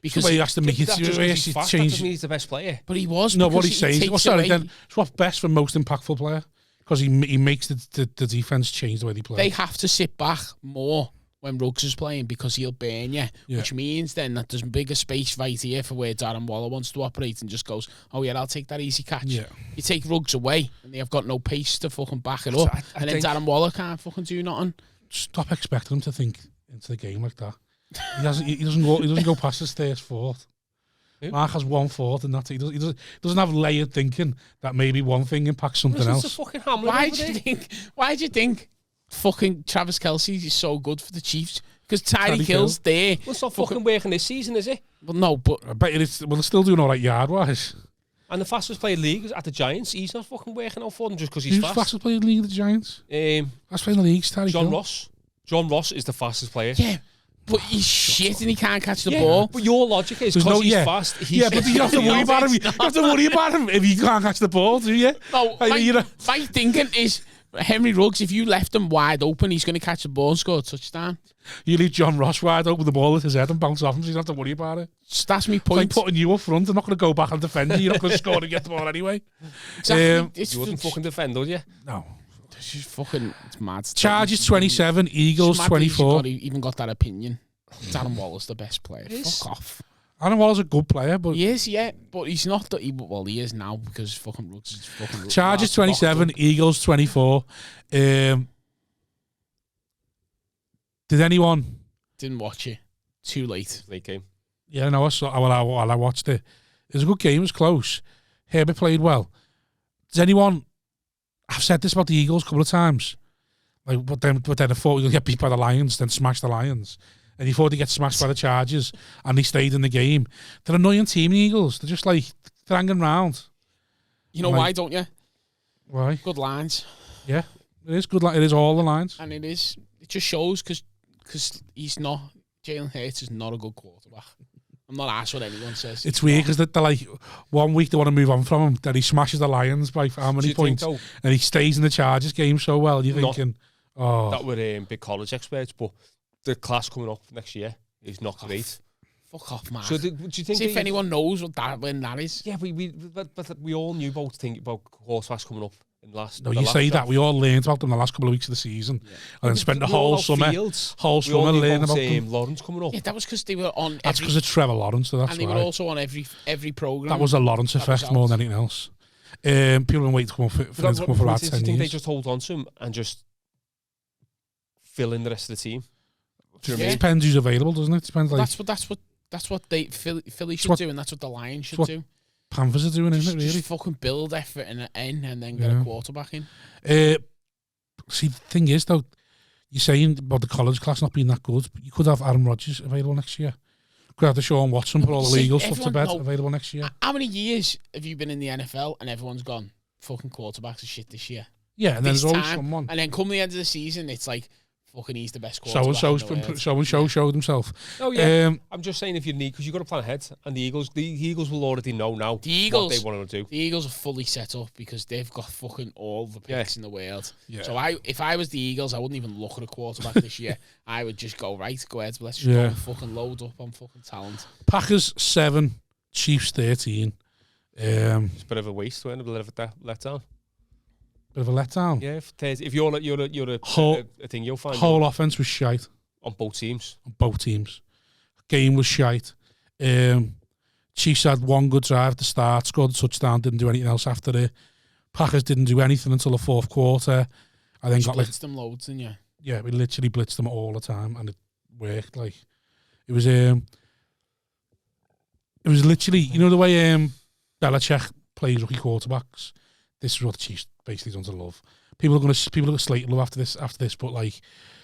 Because he has to make it That just 'cause he's serious. fast, that doesn't mean he's the best player. But he was. No, what because he says. takes Well, sorry, away- then it's what's best for most impactful player because he makes the defense change the way they play. They have to sit back more when Ruggs is playing because he'll burn you, Yeah. which means then that there's bigger space right here for where Darren Waller wants to operate and just goes, oh yeah, I'll take that easy catch. Yeah. You take Ruggs away and they have got no pace to fucking back it up, I and then think- Darren Waller can't fucking do nothing. Stop expecting him to think into the game like that. He doesn't go past his first fourth. Who? Mark has 1 fourth, and that's it. He doesn't have layered thinking that maybe one thing impacts something Listen to else. fucking Hamlin Why over do you there. think? Why do you think fucking Travis Kelce is so good for the Chiefs? Because Tyreek Tyreek Hill's there. Well, it's not fucking working this season, is it? Well, no, but I bet they're still doing all right yard wise. And the fastest player in the league is at the Giants. He's not fucking working out for them just because he's Who's the fast. fastest player in the league of the Giants? Last player in the league, Tyreek John Hill. Ross. John Ross is the fastest player. yeah, but he's shit and he can't catch the Yeah, ball. but your logic is There's because no- he's yeah. fast. He's Yeah, but you don't have to worry about him. You have to worry about him if he can't catch the ball, do you? No, Like, my thinking is Henry Ruggs, if you left him wide open, he's going to catch the ball and score a touchdown. You leave John Ross wide open, the ball at his head and bounce off him, so you don't have to worry about it. So that's my It's like point. putting you up front. They're not going to go back and defend you. You're not going to score and get the ball anyway. Exactly. You wouldn't fucking defend, would you? No. It's just fucking, it's mad. Chargers 27, Eagles It's mad that he's 24. even got that opinion. Darren Waller's the best player. Fuck off. Aaron Waller's a good player, but He is, yeah, but he's not. He is now because fucking Ruggs is fucking. Chargers locked 27, up. Eagles 24. Did anyone? Didn't watch it. Too late. Late game. Yeah, no, I saw. While I watched it, it was a good game. It was close. Herbert played well. Does anyone? I've said this about the Eagles a couple of times. Like, but then I thought you'll get beat by the Lions, then smash the Lions. And he thought he'd get smashed by the Chargers, and he stayed in the game. They're an annoying team, the Eagles. They're just like, they're hanging around. You know Like- why, don't you? Why? Good lines, Yeah, it is good. It is all the lines. and it is. It just shows because he's not. Jalen Hurts is not a good quarterback. I'm not asked what anyone says. It's weird because they're like, 1 week they want to move on from him, then he smashes the Lions by how Do many you points, think, though, and he stays in the Chargers game so well. You're Not- thinking, oh, that were big college experts, but the class coming up next year is not great. Fuck off, man. So do you think? See if they- anyone knows when that is. Yeah, but we all knew about quarterbacks coming up in the last. no, the you last say that. draft. We all learned about them the last couple of weeks of the season, and then spent the We all whole know summer, Fields. We all knew learning about them. Lawrence coming up. Yeah, that was because they were on. That's because of Trevor Lawrence, so that's and they why. were also on every program. That was a Lawrence that was effect more out. than anything else. People been waiting to come up for But them to come up for about do you 10 think they years. just hold on to him and just fill in the rest of the team? Do you know what I Yeah. mean? Depends who's available, doesn't it? Depends. Like That's what Philly should what- do, and that's what the Lions should what do. Panthers are doing, isn't it? Just Really. fucking build effort and then get Yeah. a quarterback in. See, the thing is, though, you're saying about the college class not being that good, but you could have Aaron Rodgers available next year. Could have the Sean Watson, put all the legal stuff to bed, available next year. How many years have you been in the NFL and everyone's gone, fucking quarterbacks are shit this year? Yeah, and then there's always someone. And then come the end of the season, it's like, fucking he's the best quarterback. So-and-so showed himself. Oh, yeah. I'm just saying if you need, because you've got to plan ahead. And the Eagles will already know now what they want to do. The Eagles are fully set up because they've got fucking all the picks in the world. Yeah. So if I was the Eagles, I wouldn't even look at a quarterback this year. I would just go, right, go ahead, let's just go and fucking load up on fucking talent. Packers 7, Chiefs 13. It's a bit of a waste, wasn't it? A bit of a letdown. Bit of a letdown. Yeah, if you're a thing, you'll find whole offense was shite on both teams. Game was shite. Chiefs had one good drive at the start, scored a touchdown, didn't do anything else after it. Packers didn't do anything until the fourth quarter. I then got blitzed them loads, didn't you? Yeah, we literally blitzed them all the time, and it worked. Like it was literally, you know the way Belichick plays rookie quarterbacks. This is what the Chiefs basically done to love. People are going to slate love after this, but like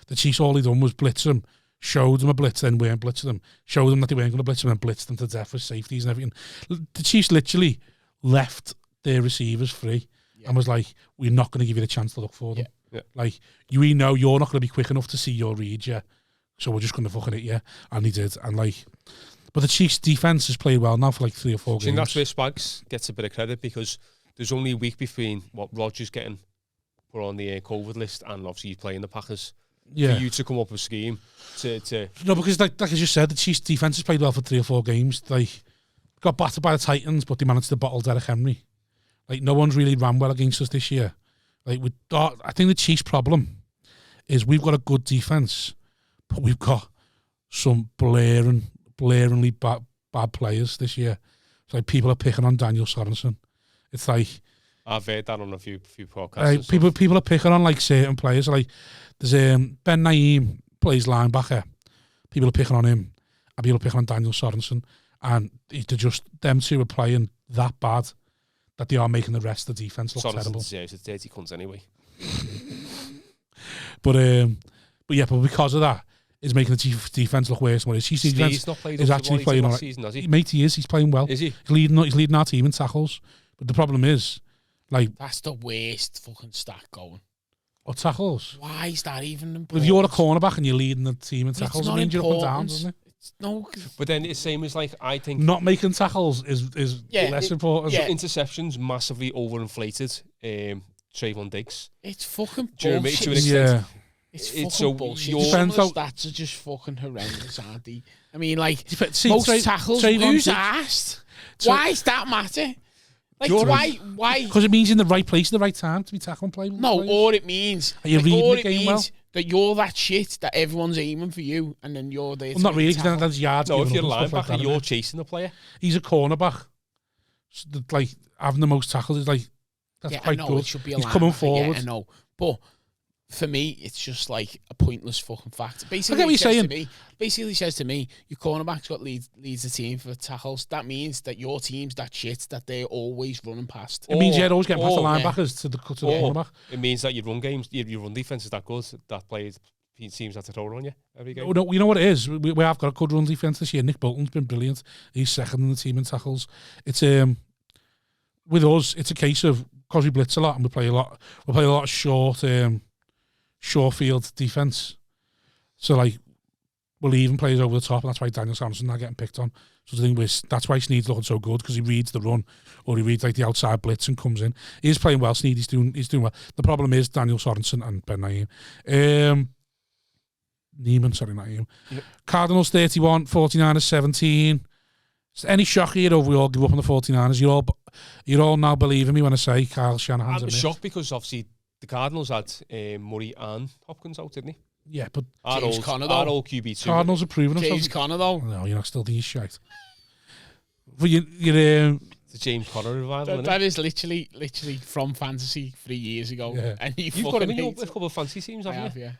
the Chiefs, all they done was blitz them, showed them a blitz, then weren't blitzing them, showed them that they weren't going to blitz them, and blitzed them to death with safeties and everything. The Chiefs literally left their receivers free and was like, "We're not going to give you the chance to look for them. Yeah. Like we know you're not going to be quick enough to see your reads, so we're just going to fucking hit you." And he did, and like. But the Chiefs' defense has played well now for like 3 or 4 games. I think that's where Spags gets a bit of credit because there's only a week between what Rodgers getting put on the COVID list and obviously he's playing the Packers. Yeah. For you to come up with a scheme to no, because like I just said, the Chiefs' defense has played well for 3 or 4 games. Like got battered by the Titans, but they managed to bottle Derrick Henry. Like no one's really ran well against us this year. Like I think the Chiefs' problem is we've got a good defense, but we've got some blaringly bad players this year. It's like people are picking on Daniel Sorensen. It's like I've heard that on a few podcasts. People are picking on like certain players. Like there's Ben Naeem plays linebacker. People are picking on him, and people are picking on Daniel Sorensen. And they're just them two are playing that bad that they are making the rest of the defense look terrible. It's 30 cunts anyway. but because of that, it's making the defense look worse. What is Chiefs defense is actually playing all right. Season, has he? Mate, he is. He's playing well. Is he? He's leading our team in tackles. But the problem is, like that's the worst fucking stat going. What tackles? Why is that even important? If you're a cornerback and you're leading the team in tackles, it means you're up and down, doesn't it? No, but then it's same as like I think not making tackles is less important. Yeah. Interceptions massively overinflated. Trayvon Diggs. It's fucking bullshit. To an extent. It's fucking bullshit. Some of the stats are just fucking horrendous, aren't they? I mean, like most tackles. Who's asked? Why does that matter? Like why? Because it means in the right place at the right time to be tackling players. No, all it means. Are you reading the game well? That you're that shit that everyone's aiming for you, and then you're there. Well, not really, because that's yards. No, if you're a linebacker, like you're chasing the player. He's a cornerback. So like having the most tackles is like that's quite good. It should be a He's coming forward. Yeah, I know, but for me, it's just like a pointless fucking fact. Basically, says to me, your cornerback's got leads the team for tackles. That means that your team's that shit that they're always running past. It means you're always getting past the linebackers to the cornerback. It means that your run games, your run defense is that good that players teams have to throw on you every game. No, you know what it is? We have got a good run defense this year. Nick Bolton's been brilliant. He's second in the team in tackles. It's with us, it's a case of because we blitz a lot and we play a lot of short field defense. So like we're leaving players over the top, and that's why Daniel Samson's not getting picked on. So the thing is, that's why Sneed's looking so good, because he reads the run or he reads like the outside blitz and comes in. He's playing well. Sneed, he's doing well. The problem is Daniel Sorensen and Ben Naeem. Neiman. Yep. Cardinals 31, 49ers 17. Any shock here over we all give up on the 49ers? You're all now believing me when I say Kyle Shanahan's I'm shocked because obviously the Cardinals had Murray and Hopkins out, didn't he? Yeah, but our old QB2. Cardinals are proving themselves. James Conner, though. No, you're not still these shite. But you're the James Conner revival. That is literally from fantasy 3 years ago. Yeah. And you've got him in a couple of fantasy teams, haven't you? Yeah.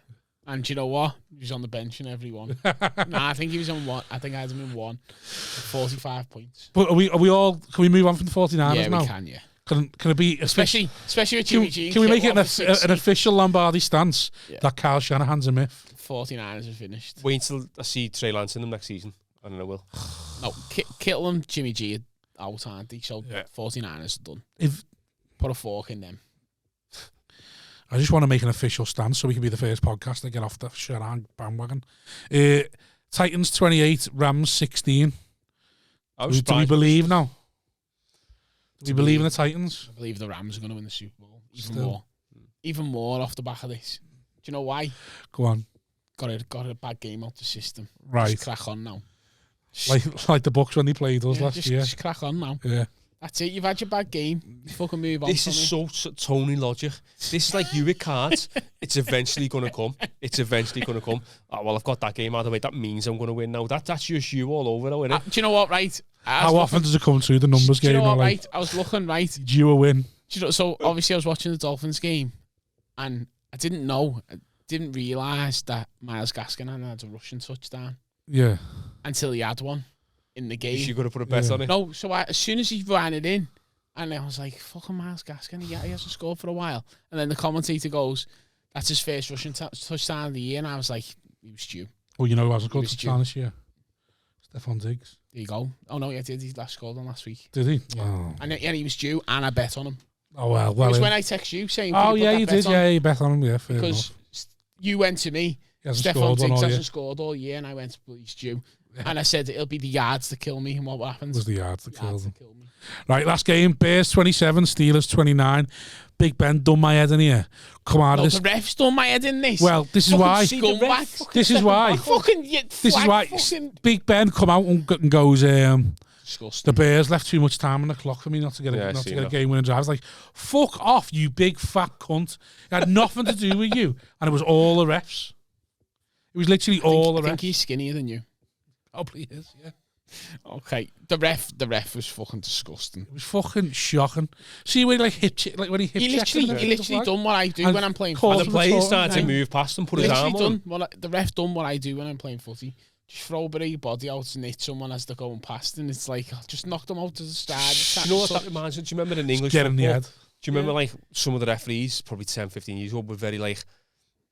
And do you know what? He was on the bench in every one. I think he was on one. I think I had him in one. 45 points. But are we all? Can we move on from the 49ers now? Yeah, we can. Yeah. Can it be Especially with Jimmy G. Can we make it an official Lombardi stance that Kyle Shanahan's a myth? 49ers are finished. Wait till I see Trey Lance in them next season. I don't know, Will. No, Kittle and Jimmy G are out, aren't they? So 49ers are done. Put a fork in them. I just want to make an official stance so we can be the first podcast to get off the Shanahan bandwagon. Titans 28, Rams 16. Do we believe now? Do we believe in the Titans? I believe the Rams are going to win the Super Bowl. Even more off the back of this. Do you know why? Go on. Got a bad game out the system. Right. Just crack on now. Like the Bucks when they played us last year. Just crack on now. Yeah. That's it. You've had your bad game. You fucking move on. This is so Tony logic. This is like you with cards. It's eventually going to come. Oh, well, I've got that game out of the way. That means I'm going to win now. That's just you all over, though, isn't it? Do you know what, right? How often does it come through the numbers game? Do you know what, right? I was looking, right? Did you a win? So, obviously, I was watching the Dolphins game, and I didn't realise that Myles Gaskin had a rushing touchdown. Yeah. Until he had one in the game. You got to put a bet on it. No, so as soon as he ran it in, and I was like, fucking Myles Gaskin, he hasn't scored for a while. And then the commentator goes, that's his first rushing touchdown of the year. And I was like, he was due. Oh, you know who hasn't scored touchdown this year? Stephon Diggs. There you go. Oh, no, yeah, did. He scored on last week. Did he? Yeah. Oh. And he was due, and I bet on him. Oh, well. It was when I text you saying, oh, yeah, you did. Yeah, you bet on him. Yeah, fair because enough. You went to me, Stephon Diggs hasn't scored all year, and I went, well, he's due. Yeah. And I said, it'll be the yards to kill me, and what happens? It was the yards to kill me. Right, last game, Bears 27, Steelers 29. Big Ben done my head in here. Come out of this. The ref's done my head in this. Well, this is why. This is why. Big Ben come out and goes, the Bears left too much time on the clock for me not to get a game-winning drive. I was like, fuck off, you big fat cunt. It had nothing to do with you. And it was all the refs. It was literally all the refs. I think he's skinnier than you. Probably is, yeah. Okay, the ref was fucking disgusting. It was fucking shocking. See when he when he literally done what I do when I'm playing footy. And the players started to move past him, put his arm on. The ref done what I do when I'm playing footy. Just throw a bit of your body out and hit someone as they're going past, and it's like, just knock them out to the side. Do you know what that reminds me? Do you remember in English football? In the head. Do you remember like some of the referees, probably 10, 15 years old, were very like,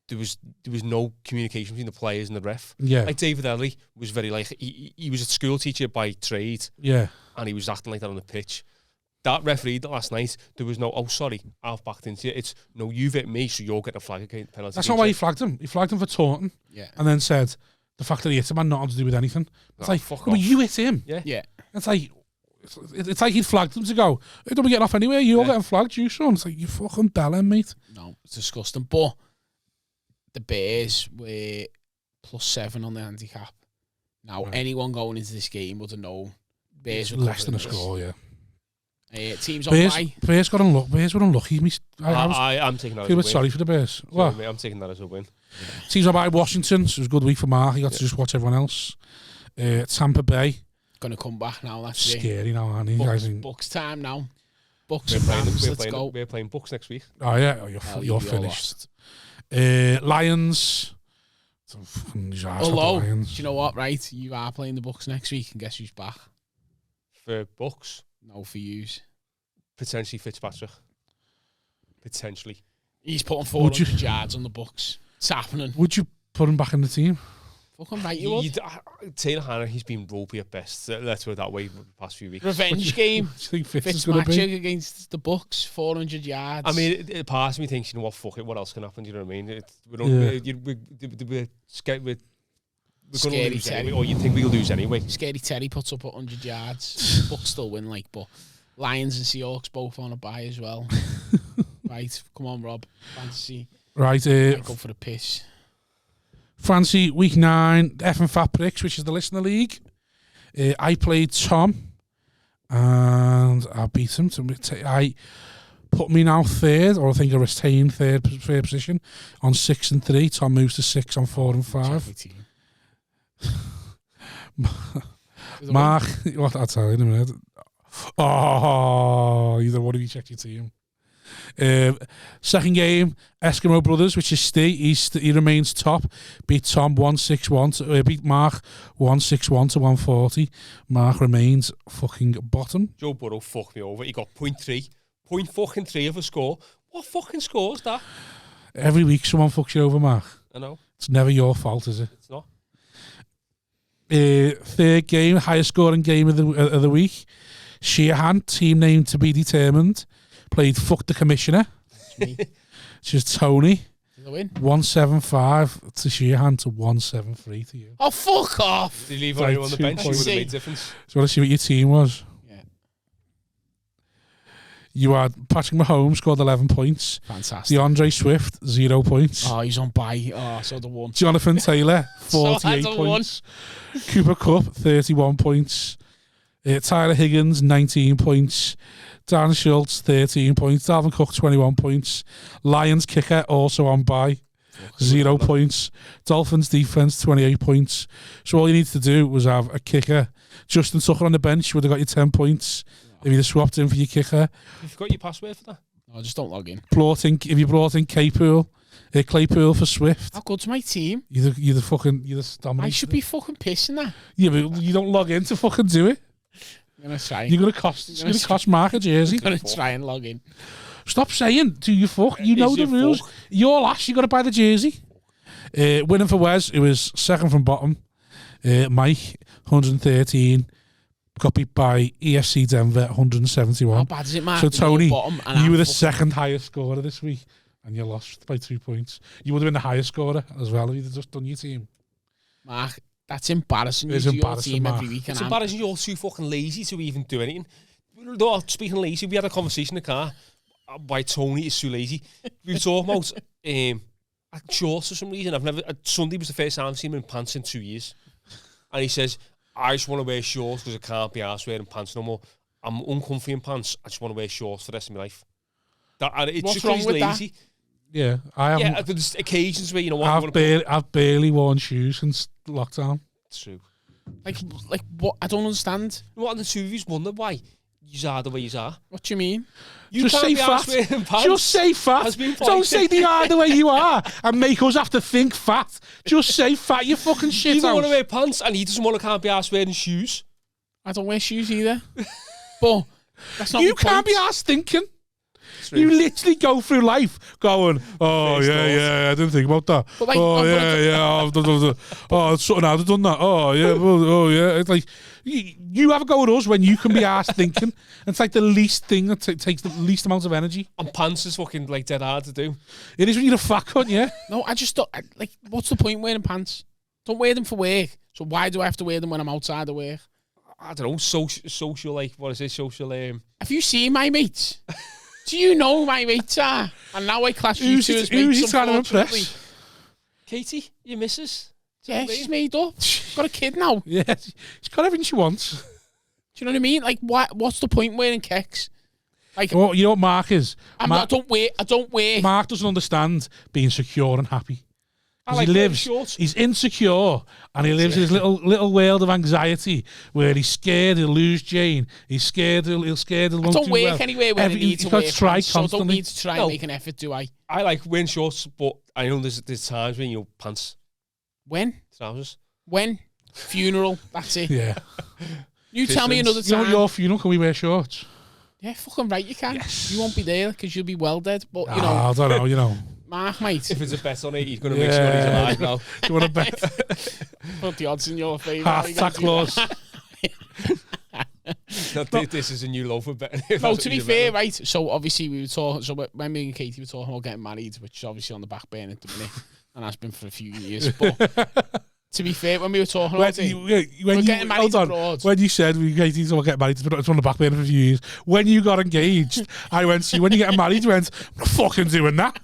there was no communication between the players and the ref. Yeah. Like David Ellery was very like, he was a school teacher by trade. Yeah. And he was acting like that on the pitch. That referee last night, there was no, oh, sorry, I've backed into you. It's, no, you've hit me, so you're getting a flag penalty. That's not why he flagged him. He flagged him for taunting. Yeah. And then said, the fact that he hit him had nothing to do with anything. It's like, fuck well, you hit him. Yeah. Yeah. It's like he'd flagged him to go, hey, don't we get off anyway? You're getting flagged, you son. It's like, you fucking bellend, mate. No, it's disgusting. But the Bears were +7 on the handicap. Now, anyone going into this game would have known Bears were less than a score, yeah. Teams Bears, on bye. Bears got unlucky. Bears were unlucky. I'm taking that as a win. win. Sorry for the Bears. What? I'm taking that as a win. Teams on bye. Washington. So it was a good week for Mark. He got to just watch everyone else. Tampa Bay. Gonna come back now. That's scary now, aren't he? Bucks time now. Bucks and Rams. Let's go. We're playing Bucks next week. Oh yeah. Oh, you're finished. Lions. Although, do you know what? Right, you are playing the Bucks next week, and guess who's back? For Bucks? No, for yous. Potentially Fitzpatrick. Potentially. He's putting 400 yards on the Bucks. It's happening. Would you put him back in the team? Fucking right, you would. Taylor Hannah, he's been ropey at best. Let's put it that way the past few weeks. Revenge game. Fitzmagic against the Bucks, 400 yards. I mean, part of me thinks, you know what, fuck it, what else can happen? Do you know what I mean? We're going to lose anyway, or you think we'll lose anyway. Scary Terry puts up 100 yards. Bucks still win, but Lions and Seahawks both on a bye as well. Right, come on, Rob. Fantasy. Right, go for the piss. Fancy week 9, F and Fat Pricks, which is the listener league. I played Tom, and I beat him. I put me now third, or I think I retained third position on 6 and 3. Tom moves to 6 on 4 and 5. Mark, what I'll tell you in a minute. Oh, you don't want to be check your team. Second game, Eskimo Brothers, which is Steve. He remains top. Beat Tom 161. Beat Mark 161 to 140. Mark remains fucking bottom. Joe Burrow fucked me over. He got 0.3 .3 of a score. What fucking score is that? Every week someone fucks you over, Mark. I know. It's never your fault, is it? It's not. Third game, highest scoring game of the week. Sheehan, team name to be determined, played fuck the commissioner. Which is Tony. Did I win? 175 to Sheehan to 173 to you. Oh, fuck off! Did you leave Like anyone on the 2 bench? It would points. have made a difference. So I want to see what your team was. Yeah. You had Patrick Mahomes scored 11 points. Fantastic. DeAndre Swift, 0 points. Oh, he's on bye. Oh, so the one. Jonathan Taylor, So 48 I had points. Cooper Kupp, 31 points. Tyler Higgins, 19 points. Dan Schultz, 13 points. Dalvin Cook, 21 points. Lions kicker, also on bye, 0 points. Dolphins defense, 28 points. So all you need to do was have a kicker. Justin Tucker on the bench would have got you 10 points if you'd have swapped in for your kicker. You've got your password for that? Oh, No, just don't log in. If you brought in Claypool for Swift, How good's my team? you're the dominant. I should be fucking pissing that. Yeah, but you don't log in to fucking do it. I'm gonna try. You're gonna cost. It's gonna cost Mark a jersey. I'm gonna try and log in. Stop saying "do you fuck." You know Is the it rules. fuck? You're last. You got to buy the jersey. Winning for Wes, it was second from bottom. Mike, 113. Got beat by EFC Denver, 171. How bad is it, Mark? So that you're Tony, bottom and you I'm were the fucking- second highest scorer this week, and you lost by 2 points. You would have been the highest scorer as well if you'd just done your team. Mark, that's embarrassing. It is You do your embarrassing, team Mark. every week, and It's I'm embarrassing you're too fucking lazy to even do anything. No, speaking of lazy, we had a conversation in the car. Why Tony is too lazy. We were talking about shorts for some reason. Sunday was the first time I've seen him in pants in 2 years. And he says, I just want to wear shorts because I can't be arsed wearing pants no more. I'm uncomfy in pants. I just want to wear shorts for the rest of my life. And it's What's just wrong he's with that? lazy. Yeah, I have. Yeah, there's occasions where you know what. I've barely worn shoes since lockdown. It's true. like what? I don't understand. You know what? And the two of you wonder why you are the way you are. What do you mean? You Just can't say be arsed fat. wearing pants. Just say fat. Has been Don't fine. say they are the way you are and make us have to think fat. Just say fat. You fucking shit You don't want to house. wear pants, and he doesn't want to can't be arsed wearing shoes. I don't wear shoes either. But that's not. You my can't point. be arsed thinking. You literally go through life going, oh, Face yeah, doors. yeah, I didn't think about that. But like, oh, I'm yeah, yeah. Oh, it's something I'd have done that. Oh, yeah, oh, yeah. It's like, you have a go at us when you can be arsed thinking. It's like the least thing that takes the least amount of energy. And pants is fucking like dead hard to do. It is when you're a fat cunt, yeah? No, I just don't. Like, what's the point wearing pants? Don't wear them for work. So why do I have to wear them when I'm outside of work? I don't know, social like, what is it, social, Have you seen my mates? Do you know who my mates are? And now I class you two as mates. Who's he trying to unfortunately. impress? Katie, your missus? Yeah, she's made up. She's got a kid now. Do Yeah, she's got everything she wants. you know what I mean? Like, what's the point wearing kecks? Like, Well, you know what Mark is? I don't wear. Mark doesn't understand being secure and happy. I 'Cause like he wearing lives, shorts. he's insecure, and he lives in his little world of anxiety where he's scared he'll lose Jane. He's scared he'll I won't don't do work well. anywhere when I need to He's wear got to try pants, so I don't constantly. need to try No. and make an effort, do I? I like wearing shorts, but I know there's times when, you know, pants, When? trousers. When? Funeral. That's it. Yeah. You tell me another Distance. You know, time. your funeral, can we wear shorts? Yeah, fucking right, you can. You won't be there because you'll be well dead. But, you know, I don't know, you know. Mark, mate, If it's a bet on it, he's going to make sure he's Yeah. alive now. Do you want to bet? put the odds in your favour. Half You gotta tack do clause. This is a new low for betting. No, to be fair, right, so obviously we were talking, so when me and Katie were talking about getting married, which is obviously on the back burner at the minute, and has been for a few years, but to be fair, when we were talking about it, we're getting married hold on. abroad. When you said we get married, it's on the back burner for a few years. When you got engaged, I went to you. When you get married, you went, I'm not fucking doing that.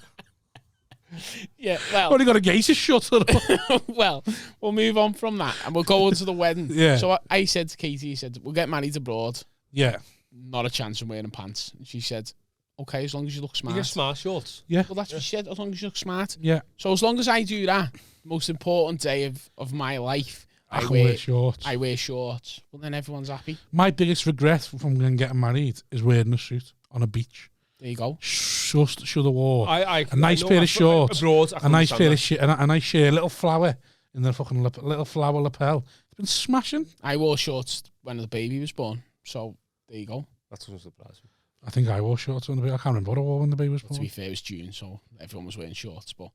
Yeah, I've well, only got a gate to shut it up. well, we'll move on from that, and we'll go on to the wedding. Yeah. So I said to Katie, he said, we'll get married abroad. Yeah. Not a chance in wearing pants. And she said, okay, as long as you look You smart. get smart shorts. Yeah. Well, that's what she said, as long as you look smart. Yeah. So as long as I do that, most important day of my life, I can wear shorts. I wear shorts. Well, then everyone's happy. My biggest regret from getting married is wearing a suit on a beach. There you go. Just should have wore A a nice pair of shorts, abroad, a nice pair of a nice shirt, a little flower in the fucking little flower lapel. It's been smashing. I wore shorts when the baby was born. So there you go. That doesn't surprise me. I think I wore shorts when the baby. I can't remember what I wore when the baby was born. To be fair, it was June, so everyone was wearing shorts. But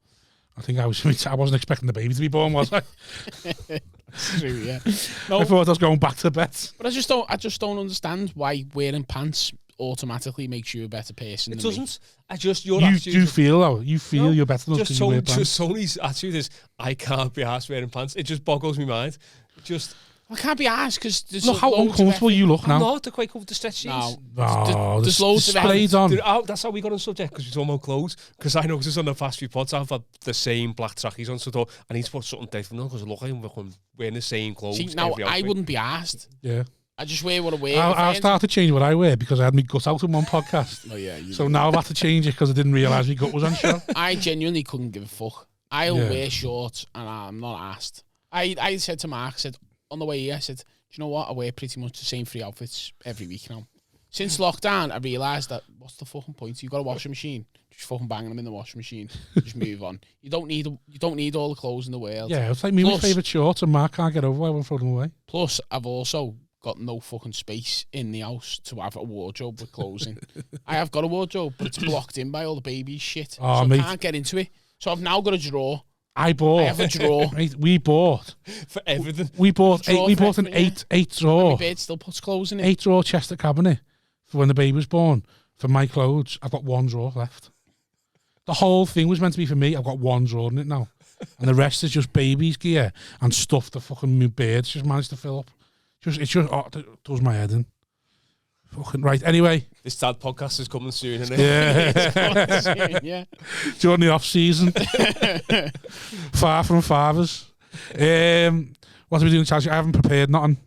I think I wasn't expecting the baby to be born, was I? it's true, yeah. No, I thought I was going back to bed. but I just don't understand why wearing pants automatically makes you a better person. It than doesn't. Your You attitude do is- feel though. You feel No, you're better than us because you wear pants. Tony's attitude is, I can't be arsed wearing pants. It just boggles my mind. I can't be asked because Look how uncomfortable you look I'm now. not. They're quite comfortable to stretch jeans. Oh, there's loads of sprayed on. Dude, that's how we got on subject, because we're talking about clothes. Because I noticed on the past few pods, I've had the same black trackies on, so I thought I need to put something different on, because I look like I'm wearing the same clothes. See, now every I outfit. wouldn't be asked. Yeah. I just wear what I wear. I'll start to change what I wear because I had my gut out in one podcast. Oh yeah. So now I've had to change it because I didn't realise my gut was on show. I genuinely couldn't give a fuck. I'll Yeah. wear shorts and I'm not asked. I said to Mark, I said on the way here, I said, do you know what? I wear pretty much the same 3 outfits every week now. Since lockdown, I realised that what's the fucking point? You got a washing machine. Just fucking bang them in the washing machine. Just move on. You don't need all the clothes in the world. Yeah, it's like me with Plus- favourite shorts and Mark can't get over why I won't throw them away. Plus, I've also got no fucking space in the house to have a wardrobe with clothes in. I have got a wardrobe, but it's blocked in by all the baby shit. Oh, so mate. I can't get into it. So I've now got a drawer. I bought. I have a drawer. Mate, we bought for everything. an Drawer for eight My drawer bed still puts clothes in it. 8 drawer Chester cabinet for when the baby was born for my clothes. I've got 1 drawer left. The whole thing was meant to be for me. I've got 1 drawer in it now, and the rest is just baby's gear and stuff the fucking birds just managed to fill up. It does my head in. Fucking right. Anyway, This dad podcast is coming soon, isn't it? yeah. Yeah. During the off season, far from fathers. What are we doing, Chelsea? I haven't prepared nothing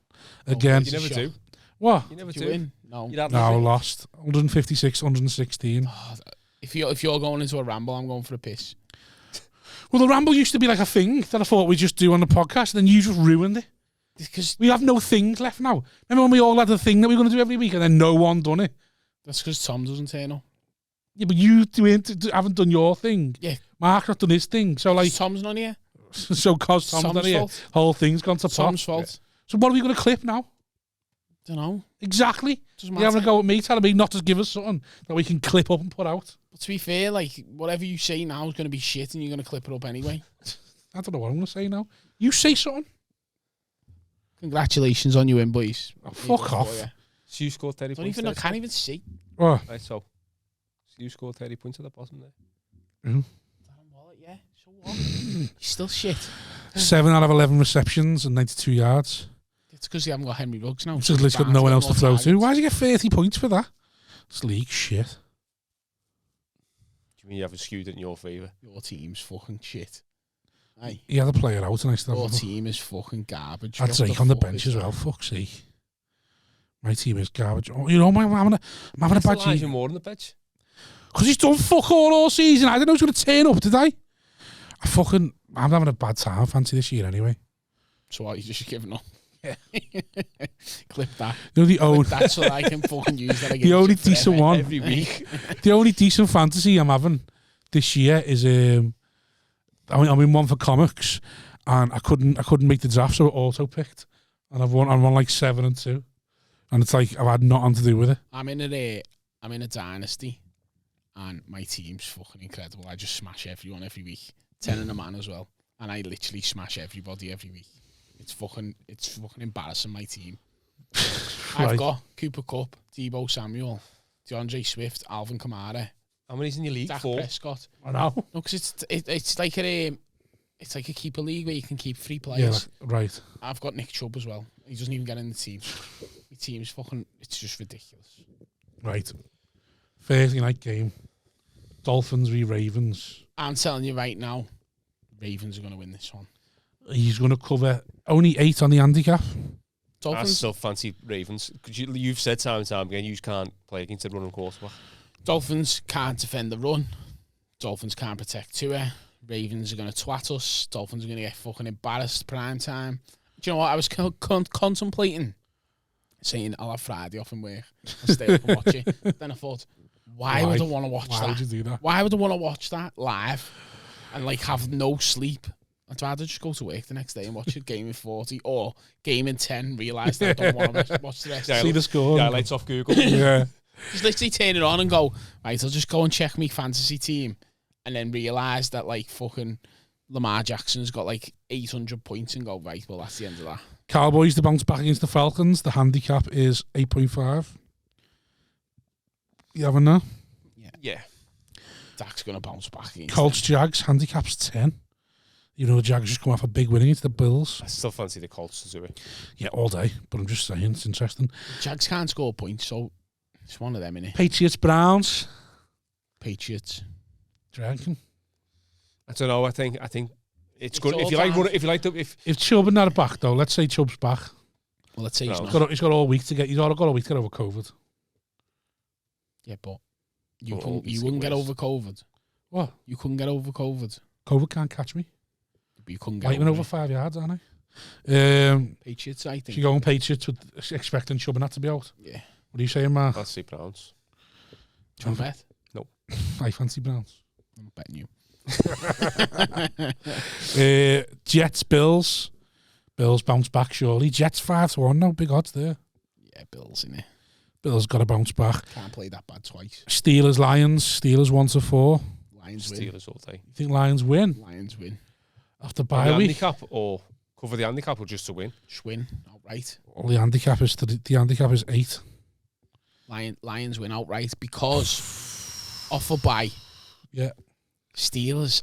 again. You never do. What? You never Do you do. win? No. You'd have No, nothing. lost. 156, 116. If you're going into a ramble, I'm going for a piss. Well, the ramble used to be like a thing that I thought we'd just do on the podcast, and then you just ruined it. Because We have no things left now. Remember when we all had a thing that we were going to do every week, and then no one done it? that's because Tom doesn't turn up. Yeah, but you haven't done your thing. Yeah. Mark's not done his thing. So, like, Tom's not here. so cause Tom's not here, fault. whole thing's gone to pot. Tom's fault. So what are we going to clip now? Don't know. Exactly. Doesn't You're having matter. a go at me, telling me not to give us something that we can clip up and put out. But to be fair, like whatever you say now is going to be shit, and you're going to clip it up anyway. I don't know what I'm going to say now. You say something. Congratulations on your win, boys. Oh, fuck off. So you scored 30 Don't points. even. I there, can't even see. Oh, Right, so you scored 30 points at the bottom there. Damn wallet, yeah. So what? He's still shit. 7 out of 11 receptions and 92 yards. It's because they haven't got Henry Ruggs now. So he's got Barnes no one got else to more throw to. targets. Why did he get 30 points for that? It's league shit. Do you mean you have skewed it in your favour? Your team's fucking shit. Aye. He had a player out and I still Your have team is fucking garbage. I'd What say on the fuck bench is as well. that? Fuck's sake. My team is garbage. Oh, you know, I'm having a bad Elijah season. Moore on the bench. Because he's done fuck all season. I didn't know he was going to turn up, did I? I'm having a bad time fancy this year anyway. So what? You just giving up? Yeah. Clip that. You know, That's what I can fucking use. That the only decent one. Every week. The only decent fantasy I'm having this year is I'm in one for comics, and I couldn't make the draft, so it auto picked, and I'm on like 7 and 2, and it's like I've had nothing to do with it. I'm in a dynasty, and my team's fucking incredible. I just smash everyone every week. 10 and a man as well, and I literally smash everybody every week. It's fucking embarrassing, my team. Right. I've got Cooper Kupp, Deebo Samuel, DeAndre Swift, Alvin Kamara, How many's in your league? Dak 4. Prescott. I know. No, because it's like a keeper league where you can keep 3 Yeah, players. right. I've got Nick Chubb as well. He doesn't even get in the team. My team's fucking. It's just ridiculous. Right. Thursday night game. Dolphins v Ravens. I'm telling you right now, Ravens are going to win this one. He's going to cover only 8 on the handicap. I Dolphins. still fancy Ravens. You've said time and time again, you can't play against a running quarterback. Dolphins can't defend the run. Dolphins can't protect Tua. Ravens are going to twat us. Dolphins are going to get fucking embarrassed prime time. Do you know what? I was contemplating saying I'll have Friday off and work and stay up and watch it. Then I thought, why would I want to watch Why that? would you do that? Why would I want to watch that live and like have no sleep? I'd rather just go to work the next day and watch a game in 40 or game in 10, realise that I don't want to watch the rest. See the score. Yeah, lights off Google. Yeah. Just literally turn it on and go, right, I'll just go and check my fantasy team and then realise that, like, fucking Lamar Jackson's got, like, 800 points and go, right, well, that's the end of that. Cowboys to bounce back against the Falcons. The handicap is 8.5. You having that? Yeah. Dak's going to bounce back against Colts Jags handicap's 10. Even though the Jags just come off a big win against the Bills. I still fancy the Colts to do it. Yeah, all day. But I'm just saying, it's interesting. Jags can't score points, so it's one of them, innit? Patriots Browns. Patriots. Do you reckon? I don't know. I think it's good all if you like. down. If Chubb not back though, let's say Chubb's back. Well, let's say he's No. not. He's got all week to get. He's got all week to get over COVID. Yeah, but you Well, wouldn't get worse. over COVID. What? You couldn't get over COVID. COVID can't catch me. But you couldn't get Lightning over it. 5 yards, aren't I? Patriots, I If think. you go on Patriots with expecting Chubb not to be out. Yeah. What are you saying, Mark? fancy Browns. John Bet. I fancy Browns. I'm betting you. Jets Bills. Bills bounce back surely. Jets 5-1 now. Big odds there. Yeah, Bills, innit? Bills got to bounce back. Can't play that bad twice. Steelers Lions. Steelers 1-4. Lions win. Steelers all day. You think Lions win Lions win. after The bye week? handicap or cover the handicap or just to win? Schwinn, outright. Well, the handicap is 8. Lions win outright because off a bye. Yeah. Steelers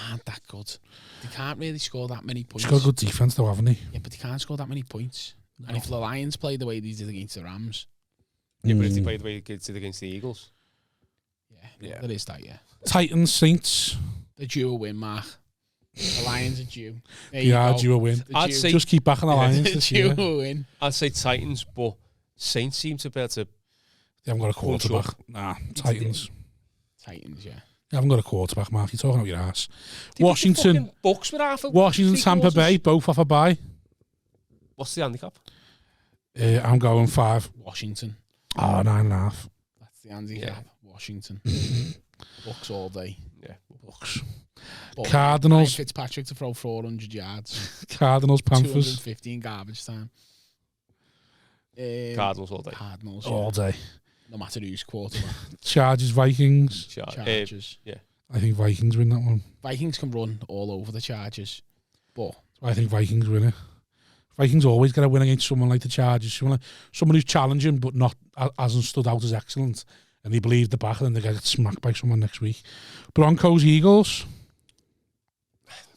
aren't that good. They can't really score that many points. He's got a good defense though, haven't he? Yeah, but they can't score that many points. And if the Lions play the way they did against the Rams, Yeah, but if they play the way they did against the Eagles, yeah, there is that, yeah. Titans Saints. The due a win, Mark. The Lions are due. There They you are go. due a win. The I'd due- say- Just keep backing the Lions the this due year. a win. I'd say Titans, but Saints seem to be able to. They haven't got a Punch quarterback. Nah, Titans. Titans, yeah. They haven't got a quarterback, Mark. You're talking out your ass. Washington. Bucks with half. Washington, Tampa Bay, both off a bye. What's the handicap? I'm going 5. Washington. 9.5. That's the handicap. Washington. Bucks all day. Yeah. Bucks. But Cardinals. Ryan Fitzpatrick to throw 400 yards. Cardinals, Panthers. 215 garbage time. Cardinals all day. Cardinals, yeah. All day. No matter who's quarterback. Chargers, Vikings. Chargers. I think Vikings win that one. Vikings can run all over the Chargers. But I think Vikings win it. Vikings always get a win against someone like the Chargers. Someone who's challenging but not hasn't stood out as excellent. And they believe the back and then they get smacked by someone next week. Broncos, Eagles.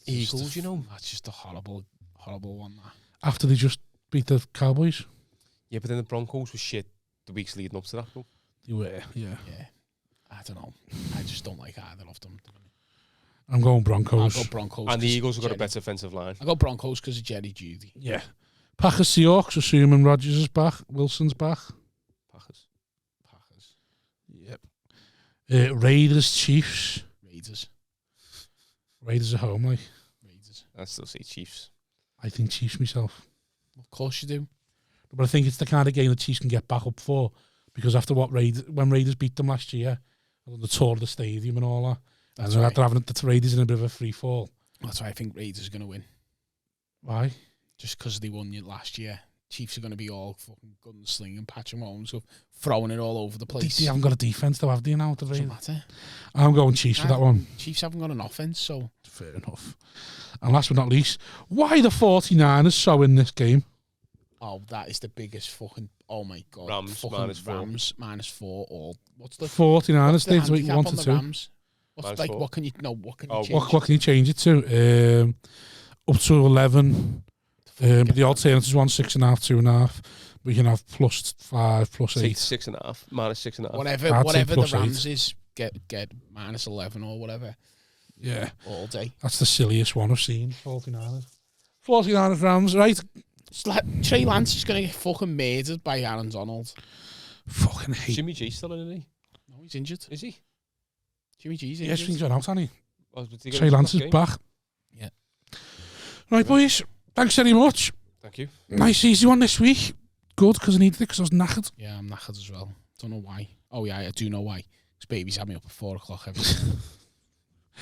Eagles, you know, that's just a horrible one. That. After they just beat the Cowboys. Yeah, but then the Broncos were shit the weeks leading up to that. Though. They were, yeah. Yeah. I don't know. I just don't like either of them. I'm going I'll Broncos. go Broncos. And the 'cause Eagles have got a Jerry- better offensive line. I'll go Broncos because of Jerry Judy. Yeah. Packers, Seahawks, assuming Rodgers is back. Wilson's back. Packers. Yep. Raiders, Chiefs. Raiders. At home, like. Raiders. I still say Chiefs. I think Chiefs myself. Of course you do. But I think it's the kind of game the Chiefs can get back up for. Because after when Raiders beat them last year, on the tour of the stadium and all that, That's and right. they're having the Raiders in a bit of a free fall. That's why I think Raiders are going to win. Why? Just because they won it last year. Chiefs are going to be all fucking gunslinging, Patrick Mahomes, so throwing it all over the place. They haven't got a defense though, have they now? The Doesn't Raiders? matter. I'm going Chiefs for that one. Chiefs haven't got an offense, so Fair enough. And last but not least, why the 49ers so in this game? that is the biggest fucking. Oh my god, Rams, fucking -4. Rams -4. Or what's the 49ers what's the did what you handicap wanted on the to. Rams? What's like? -4. What can you What can you Oh, change? What can you change it to? Up to 11. But the alternative is 1.6.5, 2.5. We can have +5, +8. 6.5, -6.5. Whatever I'd say whatever the +8. Rams is, get -11 or whatever Yeah, all day. that's the silliest one I've seen. 49ers. 49ers Rams, right? Trey Lance is going to get fucking murdered by Aaron Donald. Fucking hate. Jimmy G still in, isn't he? No, he's injured. Is he? Jimmy G's Yes, injured. things are out, hasn't he? Oh, did he get Trey into Lance that is game? back. Yeah. Right, boys. Thanks very much. Thank you. Nice, easy one this week. Good, because I needed it, because I was knackered. Yeah, I'm knackered as well. Don't know why. Oh yeah, I do know why. Because baby's had me up at 4 o'clock every day.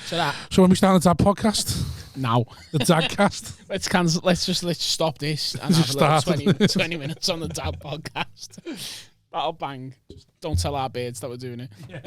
So that So when we start the Dad podcast, now the Dadcast, let's cancel. Let's stop this and Just have a little start. 20 minutes on the Dad podcast. That'll bang. don't tell our birds that we're doing it.